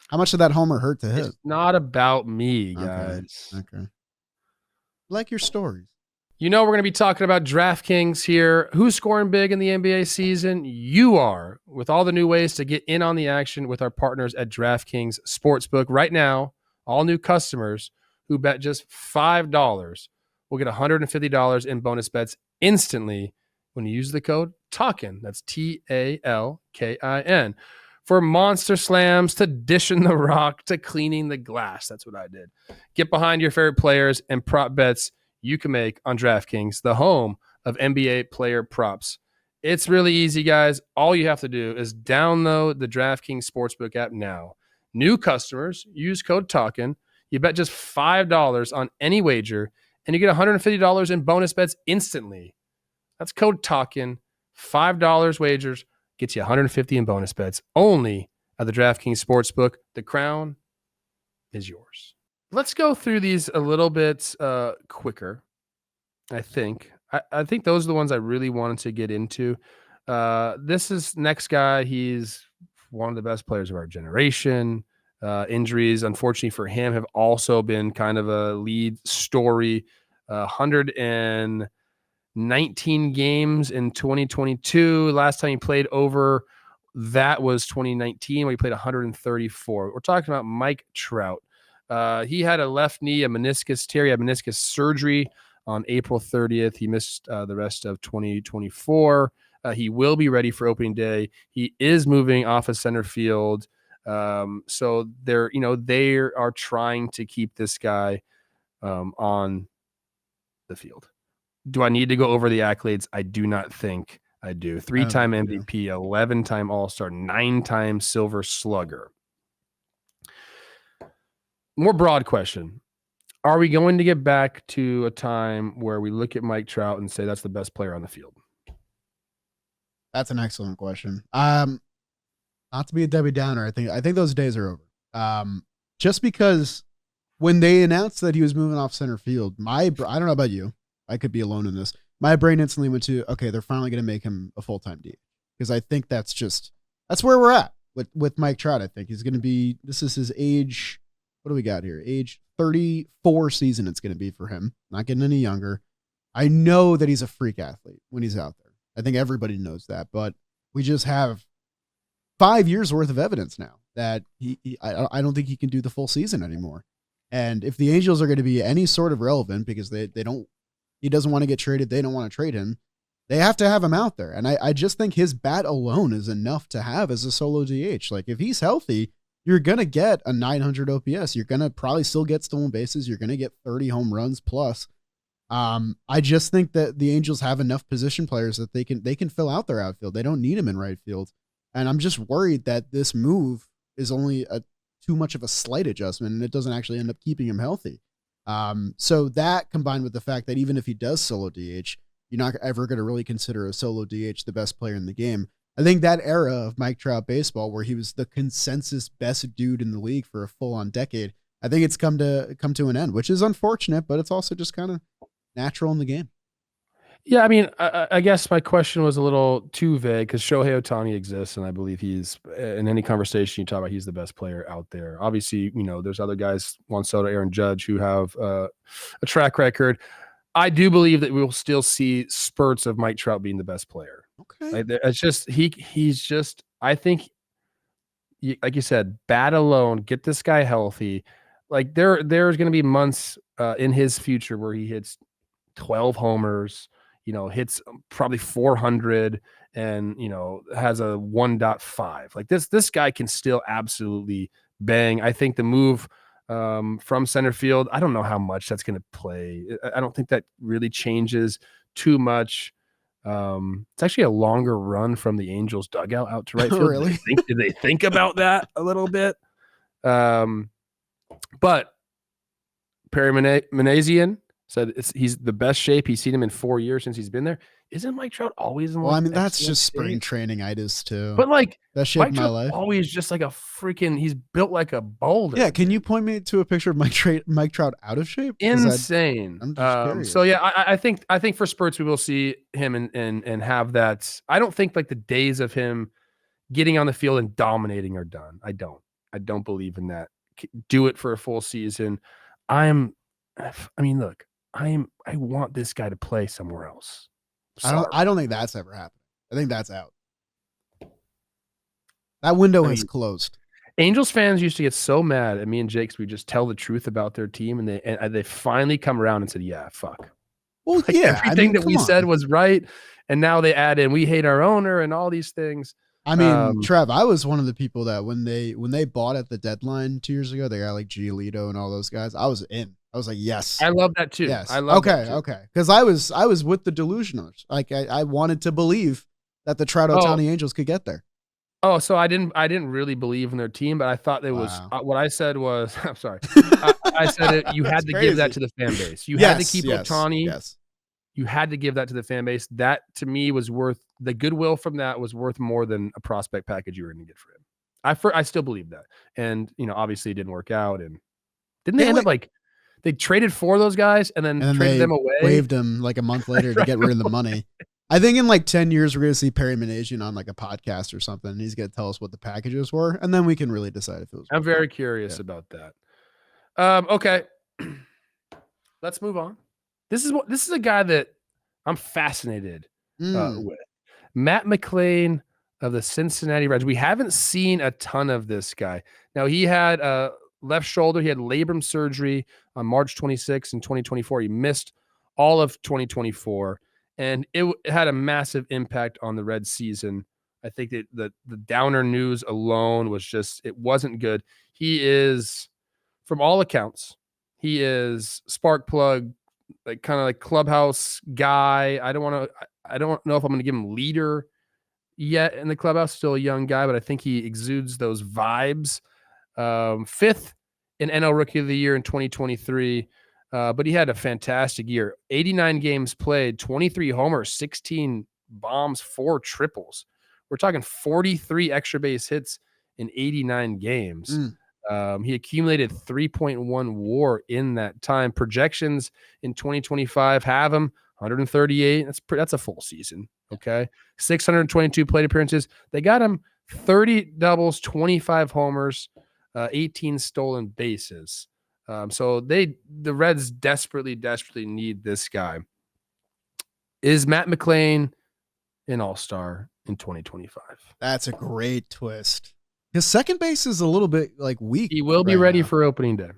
How much did that homer hurt to hit? It's not about me, guys. Okay. Like your stories. We're going to be talking about DraftKings here. Who's scoring big in the NBA season? You are, with all the new ways to get in on the action with our partners at DraftKings Sportsbook. Right now, all new customers who bet just $5 will get $150 in bonus bets instantly when you use the code Talkin. That's TALKIN. For monster slams to dishing the rock to cleaning the glass. That's what I did. Get behind your favorite players and prop bets you can make on DraftKings, the home of NBA player props. It's really easy, guys. All you have to do is download the DraftKings Sportsbook app now. New customers, use code Talkin. You bet just $5 on any wager, and you get $150 in bonus bets instantly. That's code Talkin. $5 wagers gets you $150 in bonus bets only at the DraftKings Sportsbook. The crown is yours. Let's go through these a little bit quicker, I think. I think those are the ones I really wanted to get into. This is next guy. He's one of the best players of our generation. Injuries, unfortunately for him, have also been kind of a lead story. 119 games in 2022. Last time he played over that was 2019 when he played 134. We're talking about Mike Trout. He had a left knee, a meniscus tear. He had meniscus surgery on April 30th. He missed the rest of 2024. He will be ready for opening day. He is moving off of center field. So they are trying to keep this guy on the field. Do I need to go over the accolades? I do not think I do. 3-time MVP, 11-time All-Star, 9-time Silver Slugger. More broad question. Are we going to get back to a time where we look at Mike Trout and say that's the best player on the field? That's an excellent question. Not to be a Debbie Downer, I think those days are over. Just because when they announced that he was moving off center field, I don't know about you, I could be alone in this. My brain instantly went to, okay, they're finally going to make him a full-time DH, because I think that's where we're at with Mike Trout. I think he's going to be, this is his age. What do we got here? Age 34 season it's going to be for him. Not getting any younger. I know that he's a freak athlete when he's out there. I think everybody knows that, but we just have 5 years worth of evidence now that I don't think he can do the full season anymore. And if the Angels are going to be any sort of relevant, because he doesn't want to get traded, they don't want to trade him, they have to have him out there. And I just think his bat alone is enough to have as a solo DH. Like, if he's healthy, you're going to get a 900 OPS. You're going to probably still get stolen bases. You're going to get 30 home runs plus. I just think that the Angels have enough position players that they can fill out their outfield. They don't need him in right field. And I'm just worried that this move is only too much of a slight adjustment, and it doesn't actually end up keeping him healthy. So that, combined with the fact that even if he does solo DH, you're not ever going to really consider a solo DH the best player in the game. I think that era of Mike Trout baseball, where he was the consensus best dude in the league for a full-on decade, I think it's come to an end, which is unfortunate, but it's also just kind of natural in the game. Yeah, I mean, I guess my question was a little too vague because Shohei Ohtani exists, and I believe he's in any conversation you talk about, he's the best player out there. Obviously, there's other guys, Juan Soto, Aaron Judge, who have a track record. I do believe that we will still see spurts of Mike Trout being the best player. Okay. Like, it's just he's just. I think, like you said, bat alone, get this guy healthy. Like there's going to be months in his future where he hits 12 homers, hits probably 400 and, has a 1.5. Like this guy can still absolutely bang. I think the move from center field, I don't know how much that's going to play. I don't think that really changes too much. It's actually a longer run from the Angels dugout out to right field. Really? Did they think about that a little bit? But Perry Manazian said he's the best shape he's seen him in 4 years since he's been there. Isn't Mike Trout always in? Well, I mean, that's just shape? spring training itis too. But like best shape Mike of my Trout life. always just like a freaking. He's built like a boulder. Yeah, can you point me to a picture of Mike Trout out of shape? Insane. I'm just curious. So yeah, I think for spurts we will see him and have that. I don't think like the days of him getting on the field and dominating are done. I don't believe in that. Do it for a full season. I look, I want this guy to play somewhere else. I don't think that's ever happened. I think that's out. That window has closed. Angels fans used to get so mad at me and Jake. We just tell the truth about their team, and they finally come around and said, "Yeah, fuck." Well, like yeah, everything that we said was right, and now they add in we hate our owner and all these things. I mean, Trev, I was one of the people that when they bought at the deadline 2 years ago, they got like Giolito and all those guys. I was in. I was like, yes. I love that too. Yes. I love that too. Okay. Because I was with the delusionals. Like I wanted to believe that the Trout Ohtani Angels could get there. Oh, so I didn't really believe in their team, but I thought it was what I said was. I'm sorry. I said you had to give that to the fan base. You had to keep Ohtani. Yes. You had to give that to the fan base. That to me was worth the goodwill from that was worth more than a prospect package you were going to get for him. I still believe that, and obviously it didn't work out. And didn't they end up like they traded for those guys and then traded them away? Waived them like a month later to get rid of the money. I think in like 10 years, we're going to see Perry Manazian on like a podcast or something. And he's going to tell us what the packages were. And then we can really decide if it was. I'm very curious about that. Okay. Let's move on. This is a guy that I'm fascinated with. Matt McLain of the Cincinnati Reds. We haven't seen a ton of this guy. Now, he had left shoulder. He had labrum surgery on March 26 in 2024. He missed all of 2024. And it had a massive impact on the Reds season. I think that the downer news alone was just, it wasn't good. He is, from all accounts, he is spark plug, like kind of like clubhouse guy. I don't know if I'm going to give him leader yet in the clubhouse. Still a young guy, but I think he exudes those vibes. 5th in NL Rookie of the Year in 2023. But he had a fantastic year. 89 games played, 23 homers, 16 bombs, 4 triples. We're talking 43 extra base hits in 89 games. He accumulated 3.1 WAR in that time. Projections in 2025 have him 138. That's a full season. Okay, 622 plate appearances. They got him 30 doubles, 25 homers, 18 stolen bases. So the Reds desperately need this guy. Is Matt McLain an all-star in 2025? That's a great twist. His second base is a little bit like weak. He will be ready for opening day.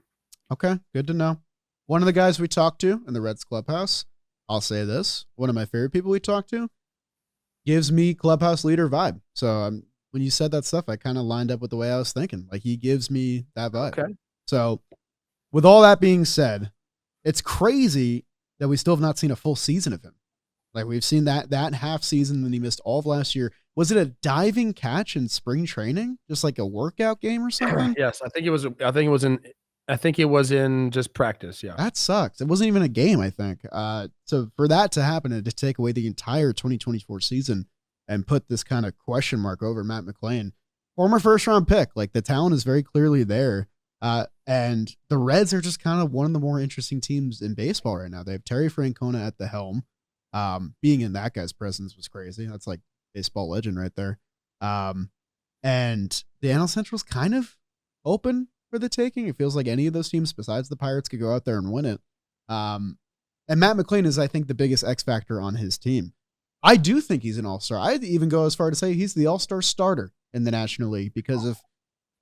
Okay, good to know. One of the guys we talked to in the Reds clubhouse, I'll say this, one of my favorite people we talked to, gives me clubhouse leader vibe. So when you said that stuff, I kind of lined up with the way I was thinking. Like he gives me that vibe. Okay. So with all that being said, it's crazy that we still have not seen a full season of him. Like we've seen that half season that he missed all of last year. Was it a diving catch in spring training? Just like a workout game or something? Yes, I think it was in just practice. Yeah. That sucks. It wasn't even a game, I think. So for that to happen and to take away the entire 2024 season and put this kind of question mark over Matt McLain, former first round pick, like the talent is very clearly there. And the Reds are just kind of one of the more interesting teams in baseball right now. They have Terry Francona at the helm. Being in that guy's presence was crazy. That's like baseball legend right there. And the NL Central's kind of open for the taking. It feels like any of those teams besides the Pirates could go out there and win it. And Matt McLain is, I think, the biggest X factor on his team. I do think he's an all-star. I'd even go as far to say he's the all-star starter in the National League because of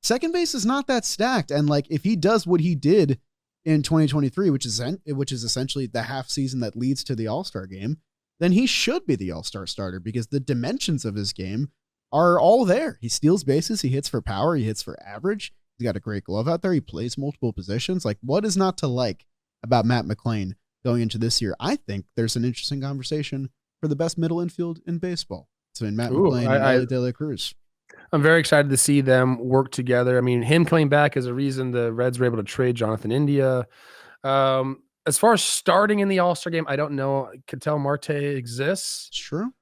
second base is not that stacked. And like, if he does what he did in 2023, which is essentially the half season that leads to the all-star game, then he should be the all-star starter because the dimensions of his game are all there. He steals bases. He hits for power. He hits for average. He's got a great glove out there. He plays multiple positions. Like, what is not to like about Matt McLain going into this year? I think there's an interesting conversation for the best middle infield in baseball. So in Matt McLain and Ellie De La Cruz. I'm very excited to see them work together. I mean, him coming back is a reason the Reds were able to trade Jonathan India. As far as starting in the All-Star game, I don't know. Ketel Marte exists. It's true.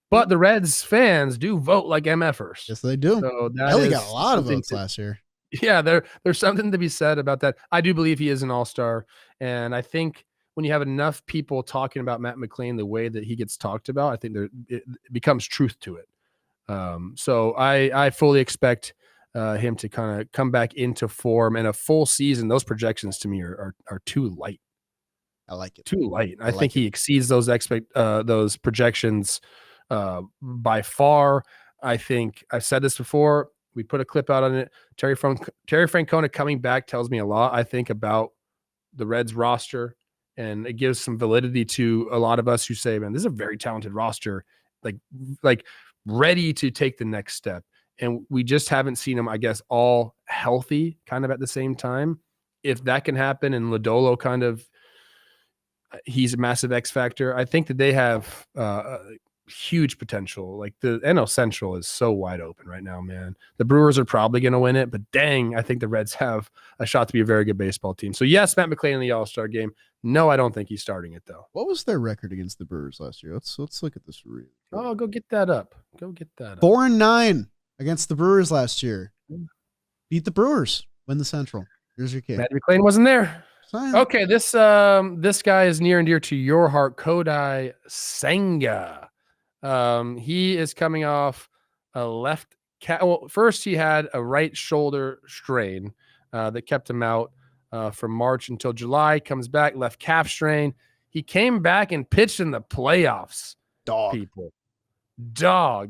But the Reds fans do vote like MFers. Yes, they do. So that Ellie got a lot of votes last year. Yeah, there's something to be said about that. I do believe he is an all-star. And I think when you have enough people talking about Matt McLain the way that he gets talked about, I think it becomes truth to it. So I fully expect him to kind of come back into form, and a full season. Those projections to me are too light. I like it. Too light. I think he exceeds those projections by far. I think I've said this before. We put a clip out on it. Terry Francona coming back tells me a lot, I think, about the Reds roster, and it gives some validity to a lot of us who say, man, this is a very talented roster, like ready to take the next step. And we just haven't seen them, I guess, all healthy kind of at the same time. If that can happen, and Lodolo kind of, he's a massive X factor, I think that they have huge potential. Like the NL Central is so wide open right now, man. The Brewers are probably going to win it, but dang, I think the Reds have a shot to be a very good baseball team. So yes, Matt McLain in the All-Star game. No, I don't think he's starting it though. What was their record against the Brewers last year? Let's look at this. Oh, go get that up. 4-9 against the Brewers last year. Beat the Brewers. Win the Central. Here's your kid. Matt McLain wasn't there. Science. Okay, this guy is near and dear to your heart, Kodai Senga. He is coming off a left well, first he had a right shoulder strain that kept him out from March until July. Comes back, left calf strain. He came back and pitched in the playoffs. Dog.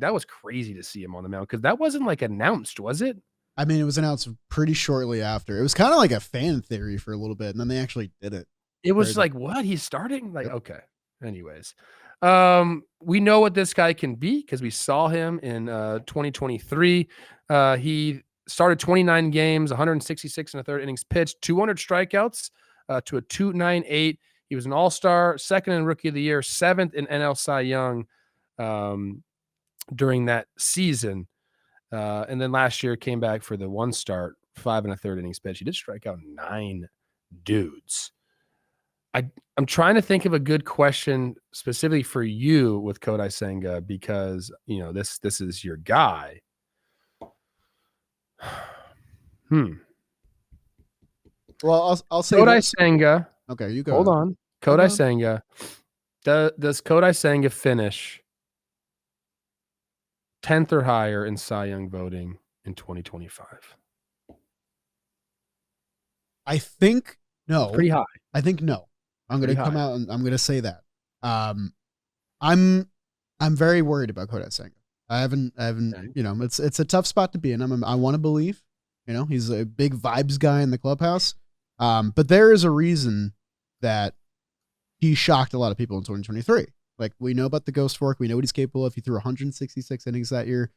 That was crazy to see him on the mound because that wasn't like announced, was it? I mean, it was announced pretty shortly after. It was kind of like a fan theory for a little bit, and then they actually did it. It was like, what? He's starting? Like, okay. Anyways, we know what this guy can be because we saw him in 2023. He started 29 games, 166 and a third innings pitched, 200 strikeouts to a 2.98. He was an all-star, second in Rookie of the Year, seventh in NL Cy Young during that season. And then last year came back for the one start, 5 and a third innings pitch. He did strike out 9 dudes. I'm trying to think of a good question specifically for you with Kodai Senga because, you know, this is your guy. Well, I'll say Kodai Senga. Okay, you go. Hold on. Kodai Senga. Does Kodai Senga finish 10th or higher in Cy Young voting in 2025? I think no. Pretty high. I think no. I'm going to come out and I'm going to say that. I'm very worried about Kodai Senga. I haven't. Okay. You know, it's a tough spot to be in. I want to believe, you know, he's a big vibes guy in the clubhouse. But there is a reason that he shocked a lot of people in 2023. Like, we know about the ghost fork. We know what he's capable of. He threw 166 innings that year.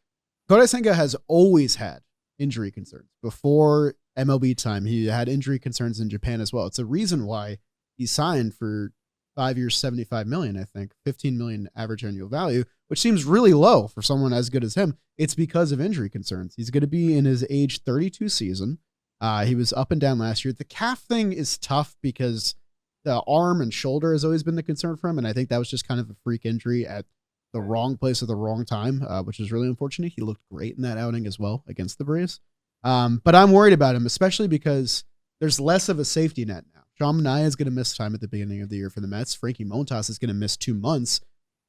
Kodai Senga has always had injury concerns. Before MLB time, he had injury concerns in Japan as well. It's a reason why he signed for 5 years, $75 million, I think, $15 million average annual value, which seems really low for someone as good as him. It's because of injury concerns. He's going to be in his age 32 season. He was up and down last year. The calf thing is tough because the arm and shoulder has always been the concern for him, and I think that was just kind of a freak injury at the wrong place at the wrong time, which is really unfortunate. He looked great in that outing as well against the Braves. But I'm worried about him, especially because there's less of a safety net now. Sean Manaea is going to miss time at the beginning of the year for the Mets. Frankie Montas is going to miss 2 months.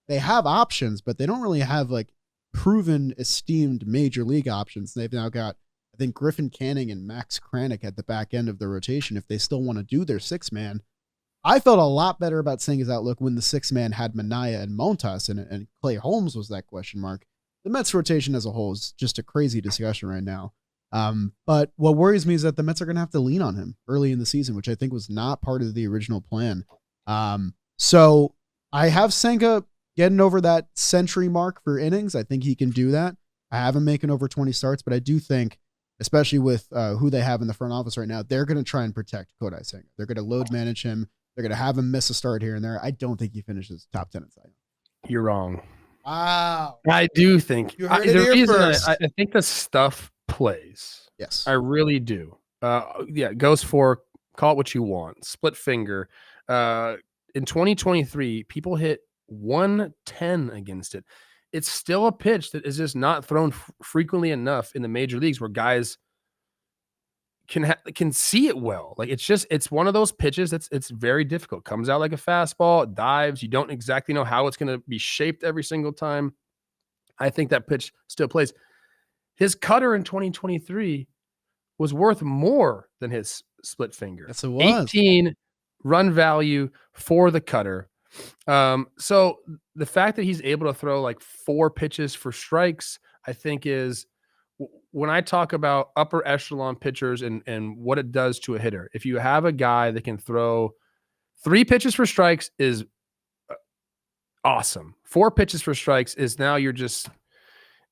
they have options, but they don't really have like proven, esteemed major league options. They've now got, I think, Griffin Canning and Max Kranick at the back end of the rotation if they still want to do their 6-man. I felt a lot better about Senga's outlook when the 6-man had Manaea and Montas in it, and Clay Holmes was that question mark. The Mets rotation as a whole is just a crazy discussion right now. But what worries me is that the Mets are going to have to lean on him early in the season, which I think was not part of the original plan. So I have Senga getting over that century mark for innings. I think he can do that. I have him making over 20 starts, but I do think, especially with who they have in the front office right now, they're going to try and protect Kodai Senga. They're going to load manage him. They're going to have him miss a start here and there. I don't think he finishes top 10 in Cy Young. You're wrong. Wow. I do think. You heard it here first. I think the stuff plays. Yes. I really do. It goes for, call it what you want, split finger. In 2023, people hit 110 against it. It's still a pitch that is just not thrown frequently enough in the major leagues where guys can see it well. Like it's one of those pitches it's very difficult. Comes out like a fastball, dives. You don't exactly know how it's going to be shaped every single time. I think that pitch still plays. His cutter in 2023 was worth more than his split finger. Yes, it was. 18 run value for the cutter. So the fact that he's able to throw like 4 pitches for strikes, I think is when I talk about upper echelon pitchers and what it does to a hitter. If you have a guy that can throw 3 pitches for strikes is awesome. 4 pitches for strikes is now you're just,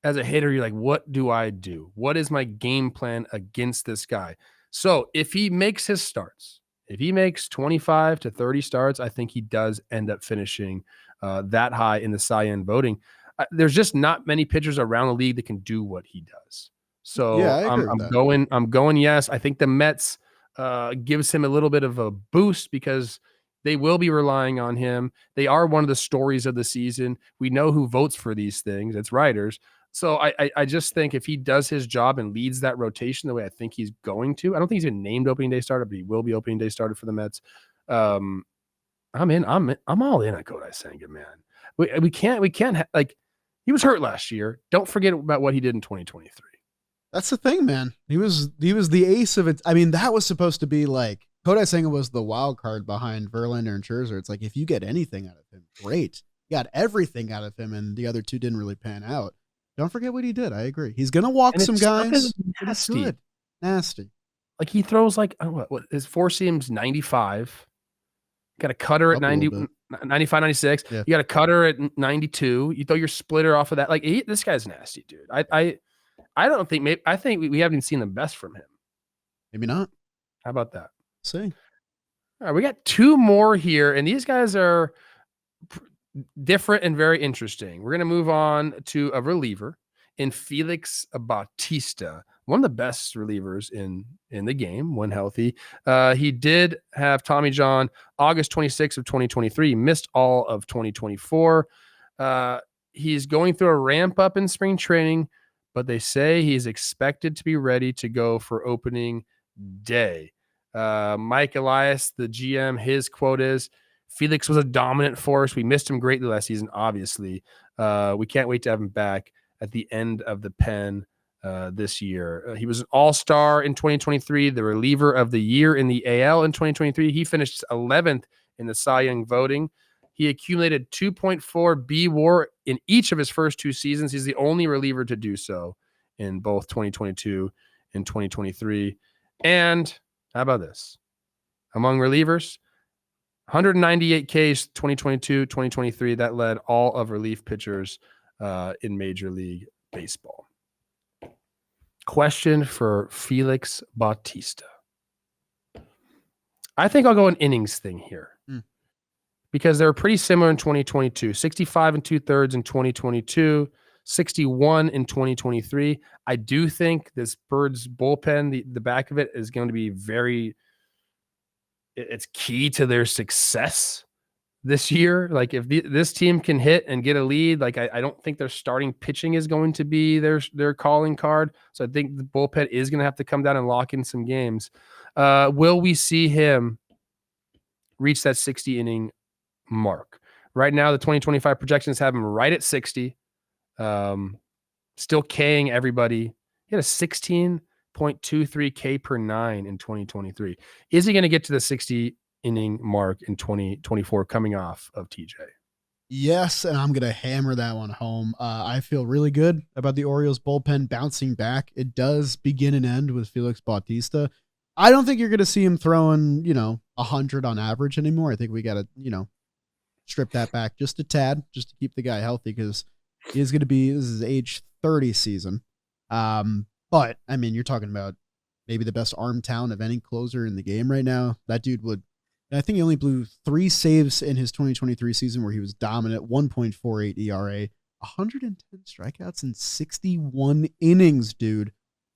as a hitter, you're like, what do I do? What is my game plan against this guy? So if he makes his starts, if he makes 25 to 30 starts, I think he does end up finishing that high in the Cy Young voting. There's just not many pitchers around the league that can do what he does. So yeah, I'm going yes. I think the Mets gives him a little bit of a boost because they will be relying on him. They are one of the stories of the season. We know who votes for these things. It's writers. So I just think if he does his job and leads that rotation the way I think he's going to, I don't think he's been named opening day starter, but he will be opening day starter for the Mets. I'm all in on Kodai Senga, man. We can't like, he was hurt last year. Don't forget about what he did in 2023. That's the thing, man. He was the ace of it. I mean, that was supposed to be like, Kodai Senga was the wild card behind Verlander and Scherzer. It's like, if you get anything out of him, great. You got everything out of him, and the other two didn't really pan out. Don't forget what he did. I agree. He's going to walk some guys. Nasty. Like he throws like, what his 4 seams 95. Got a cutter at 90, 95, 96. Yeah. You got a cutter at 92. You throw your splitter off of that. Like this guy's nasty, dude. I don't think I think we haven't even seen the best from him. Maybe not. How about that? See. All right, we got 2 more here, and these guys are different and very interesting. We're going to move on to a reliever in Felix Bautista, one of the best relievers in the game when healthy. He did have Tommy John August 26th of 2023. He missed all of 2024. He's going through a ramp up in spring training, but they say he's expected to be ready to go for opening day. Mike Elias, the GM, his quote is, Felix was a dominant force. We missed him greatly last season, obviously. We can't wait to have him back at the end of the pen this year. He was an all-star in 2023, the reliever of the year in the AL in 2023. He finished 11th in the Cy Young voting. He accumulated 2.4 B WAR in each of his first 2 seasons. He's the only reliever to do so in both 2022 and 2023. And how about this? Among relievers, 198 Ks 2022, 2023. That led all of relief pitchers in Major League Baseball. Question for Felix Bautista. I think I'll go an innings thing here because they were pretty similar in 2022. 65 2/3 in 2022, 61 in 2023. I do think this Birds bullpen, the back of it, is going to be it's key to their success this year. Like if this team can hit and get a lead, like I don't think their starting pitching is going to be their calling card. So I think the bullpen is going to have to come down and lock in some games. Will we see him reach that 60 inning mark? Right now, the 2025 projections have him right at 60. Still K'ing everybody. He had a 16.23 K per 9 in 2023. Is he going to get to the 60 inning mark in 2024 coming off of TJ? Yes, and I'm going to hammer that one home. I feel really good about the Orioles bullpen bouncing back. It does begin and end with Felix Bautista. I don't think you're going to see him throwing, 100 on average anymore. I think we got to, strip that back just a tad, just to keep the guy healthy, because he is going to be, this is age 30 season. But I mean, you're talking about maybe the best arm talent of any closer in the game right now. That dude would, I think he only blew 3 saves in his 2023 season where he was dominant, 1.48 ERA, 110 strikeouts in 61 innings, dude.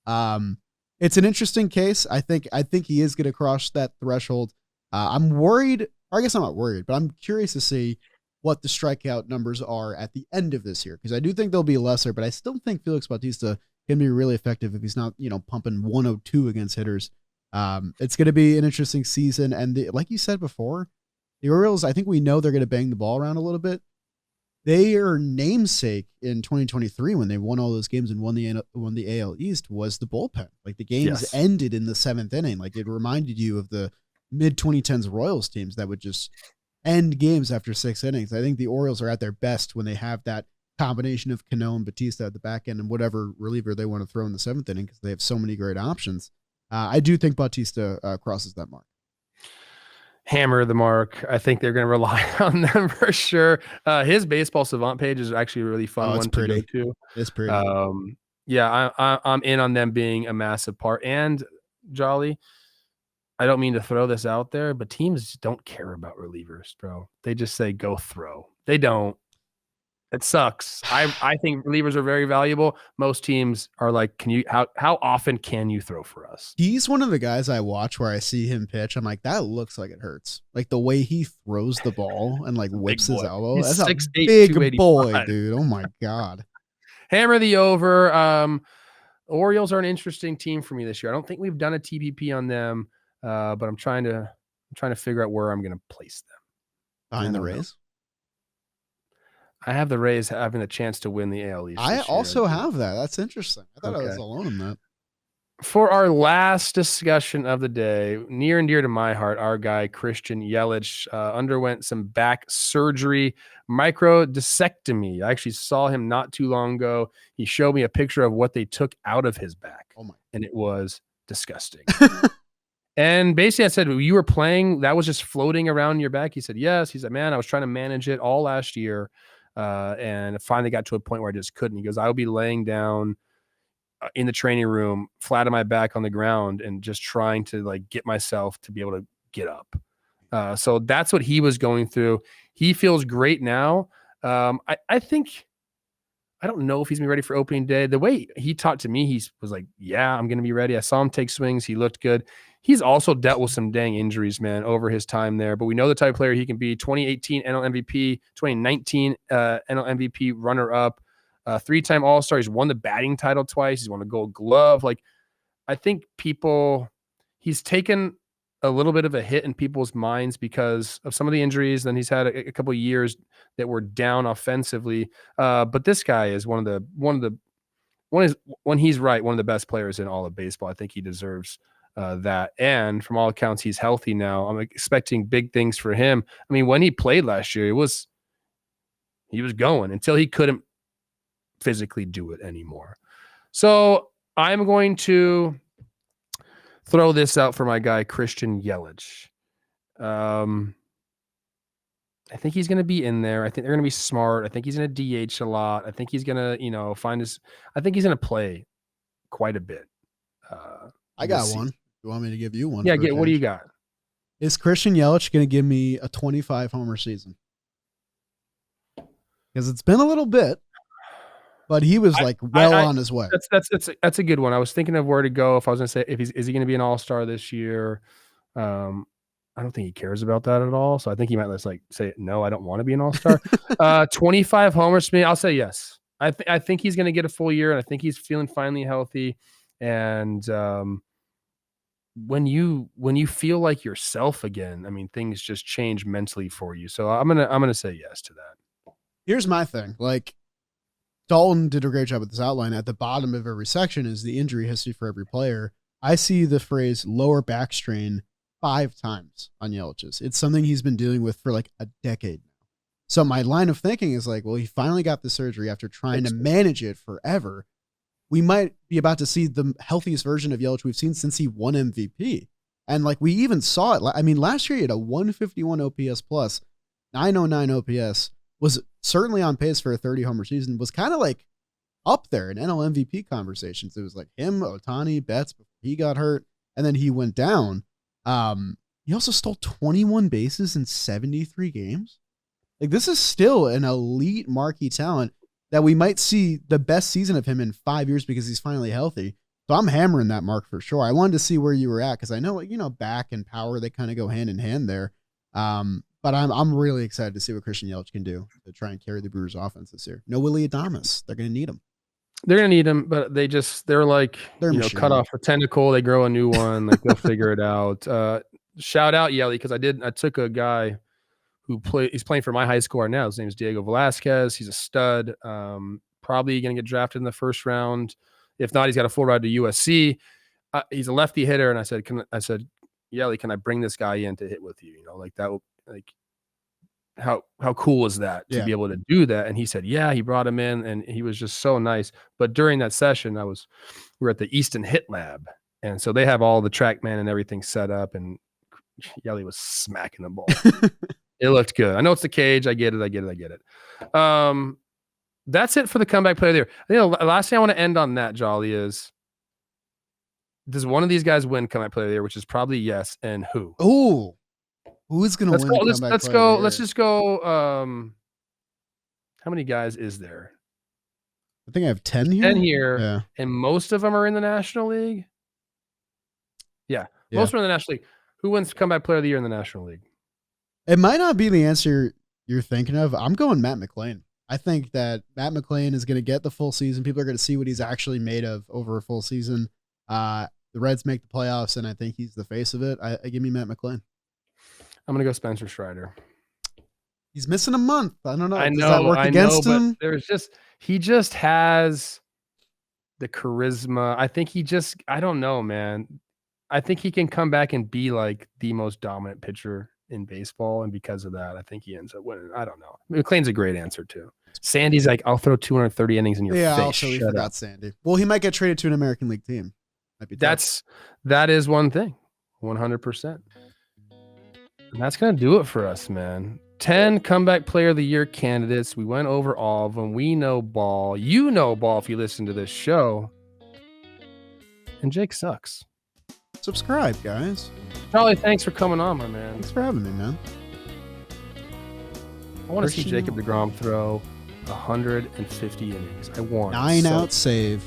It's an interesting case. I think he is going to cross that threshold. I'm worried, or I guess I'm not worried, but I'm curious to see what the strikeout numbers are at the end of this year, because I do think they'll be lesser, but I still think Felix Bautista can be really effective if he's not, pumping 102 against hitters. It's going to be an interesting season. And like you said before, the Orioles, I think we know they're going to bang the ball around a little bit. Their namesake in 2023, when they won all those games and won the AL East, was the bullpen. Like the games ended in the 7th inning. Like it reminded you of the mid 2010s Royals teams that would just end games after 6 innings. I think the Orioles are at their best when they have that combination of Cano and Bautista at the back end and whatever reliever they want to throw in the 7th inning, because they have so many great options. I do think Bautista crosses that mark. Hammer the mark. I think they're going to rely on them for sure. His Baseball Savant page is actually a really fun one to go to. It's pretty. Yeah, I'm in on them being a massive part. And Jolly, I don't mean to throw this out there, but teams don't care about relievers, bro. They just say go throw. They don't. It sucks. I think relievers are very valuable. Most teams are like, how often can you throw for us? He's one of the guys I watch where I see him pitch. I'm like, that looks like it hurts. Like the way he throws the ball and like whips his elbow. He's That's 6'8", a big boy, 285. dude. Oh my God. Hammer Hammer the over. Orioles are an interesting team for me this year. I don't think we've done a TPP on them, but I'm trying to figure out where I'm going to place them. Behind the Rays? I have the Rays having the chance to win the AL East. I also have that. That's interesting. I thought I was alone in that. For our last discussion of the day, near and dear to my heart, our guy Christian Yelich underwent some back surgery, microdiscectomy. I actually saw him not too long ago. He showed me a picture of what they took out of his back, and it was disgusting. And basically I said, you were playing, that was just floating around your back? He said, yes. He said, man, I was trying to manage it all last year. And it finally got to a point where I just couldn't. He goes, I would be laying down in the training room, flat on my back on the ground, and just trying to like get myself to be able to get up. So that's what he was going through. He feels great now. I think, I don't know if he's gonna be ready for opening day. The way he talked to me, he was like, yeah, I'm going to be ready. I saw him take swings. He looked good. He's also dealt with some dang injuries, man, over his time there. But we know the type of player he can be. 2018 NL MVP, 2019 NL MVP runner-up, 3-time All-Star. He's won the batting title twice. He's won a Gold Glove. Like, I think he's taken a little bit of a hit in people's minds because of some of the injuries. Then he's had a couple of years that were down offensively. But this guy is when he's right, one of the best players in all of baseball. I think he deserves that. And from all accounts, he's healthy now. I'm expecting big things for him. I mean, when he played last year, he was going until he couldn't physically do it anymore. So I'm going to throw this out for my guy, Christian Yelich. I think he's going to be in there. I think they're going to be smart. I think he's going to DH a lot. I think he's going to, I think he's going to play quite a bit. I got one. You want me to give you one? Yeah, what do you got? Is Christian Yelich going to give me a 25 homer season? Because it's been a little bit, but he was on his way. That's a good one. I was thinking of where to go. If I was going to say, is he going to be an all-star this year? I don't think he cares about that at all. So I think he might say, no, I don't want to be an all-star. 25 homers for me. I'll say yes. I think he's going to get a full year, and I think he's feeling finally healthy. And when you feel like yourself again, I mean, things just change mentally for you. So I'm gonna say yes to that. Here's my thing. Like, Dalton did a great job with this outline. At the bottom of every section is the injury history for every player. I see the phrase lower back strain 5 times on Yelich's. It's something he's been dealing with for like a decade now. So my line of thinking is like, well, he finally got the surgery after trying to manage it forever. We might be about to see the healthiest version of Yelich we've seen since he won MVP. And like, we even saw it. I mean, last year he had a 151 OPS plus, 909 OPS, was certainly on pace for a 30 homer season, was kind of like up there in NL MVP conversations. It was like him, Ohtani, Betts before he got hurt, and then he went down. He also stole 21 bases in 73 games. Like, this is still an elite marquee talent that we might see the best season of him in 5 years because he's finally healthy. So I'm hammering that mark for sure. I wanted to see where you were at because I know, you know, back and power, they kind of go hand in hand there. But I'm really excited to see what Christian Yelich can do to try and carry the Brewers offense this year. No Willie Adames. They're going to need him. They're going to need him, but they're like, cut off a tentacle. They grow a new one. Like, they'll figure it out. Shout out Yelly, because I took a guy he's playing for my high school right now. His name is Diego Velasquez. He's a stud. Probably going to get drafted in the first round. If not, he's got a full ride to USC. He's a lefty hitter. And I said, Yelly, can I bring this guy in to hit with you? You know, like that, like how cool is that to be able to do that? And he said, yeah, he brought him in and he was just so nice. But during that session, we were at the Easton Hit Lab. And so they have all the TrackMan and everything set up, and Yelly was smacking the ball. It looked good. I know it's the cage. I get it. That's it for the comeback player there. I think the last thing I want to end on that, Jolly, is, does one of these guys win comeback player there? Which is probably yes. And who? Oh, who's going to win? Let's go. Let's just go. How many guys is there? I think I have 10 here. 10 here, and most of them are in the National League. Yeah, most are in the National League. Who wins comeback player of the year in the National League? It might not be the answer you're thinking of. I'm going Matt McLain. I think that Matt McLain is going to get the full season. People are going to see what he's actually made of over a full season. The Reds make the playoffs, and I think he's the face of it. I give me Matt McLain. I'm going to go Spencer Strider. He's missing a month. I don't know. Does that work against him? He just has the charisma. I think I don't know, man. I think he can come back and be like the most dominant pitcher in baseball, and because of that, I think he ends up winning. I don't know. McLain's a great answer too. Sandy's like, I'll throw 230 innings in your face. Yeah, also we forgot Sandy. Well, he might get traded to an American League team. That is one thing, 100%. And that's gonna do it for us, man. 10 comeback player of the year candidates. We went over all of them. We know ball. You know ball if you listen to this show. And Jake sucks. Subscribe, guys. Charlie, thanks for coming on, my man. Thanks for having me, man. I want to see Jacob deGrom throw 150 innings. I want 9-out save,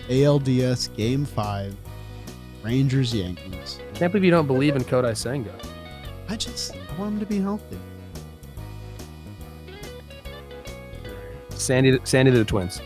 ALDS Game 5, Rangers Yankees. Can't believe you don't believe in Kodai Senga. I want him to be healthy. Sandy to the Twins.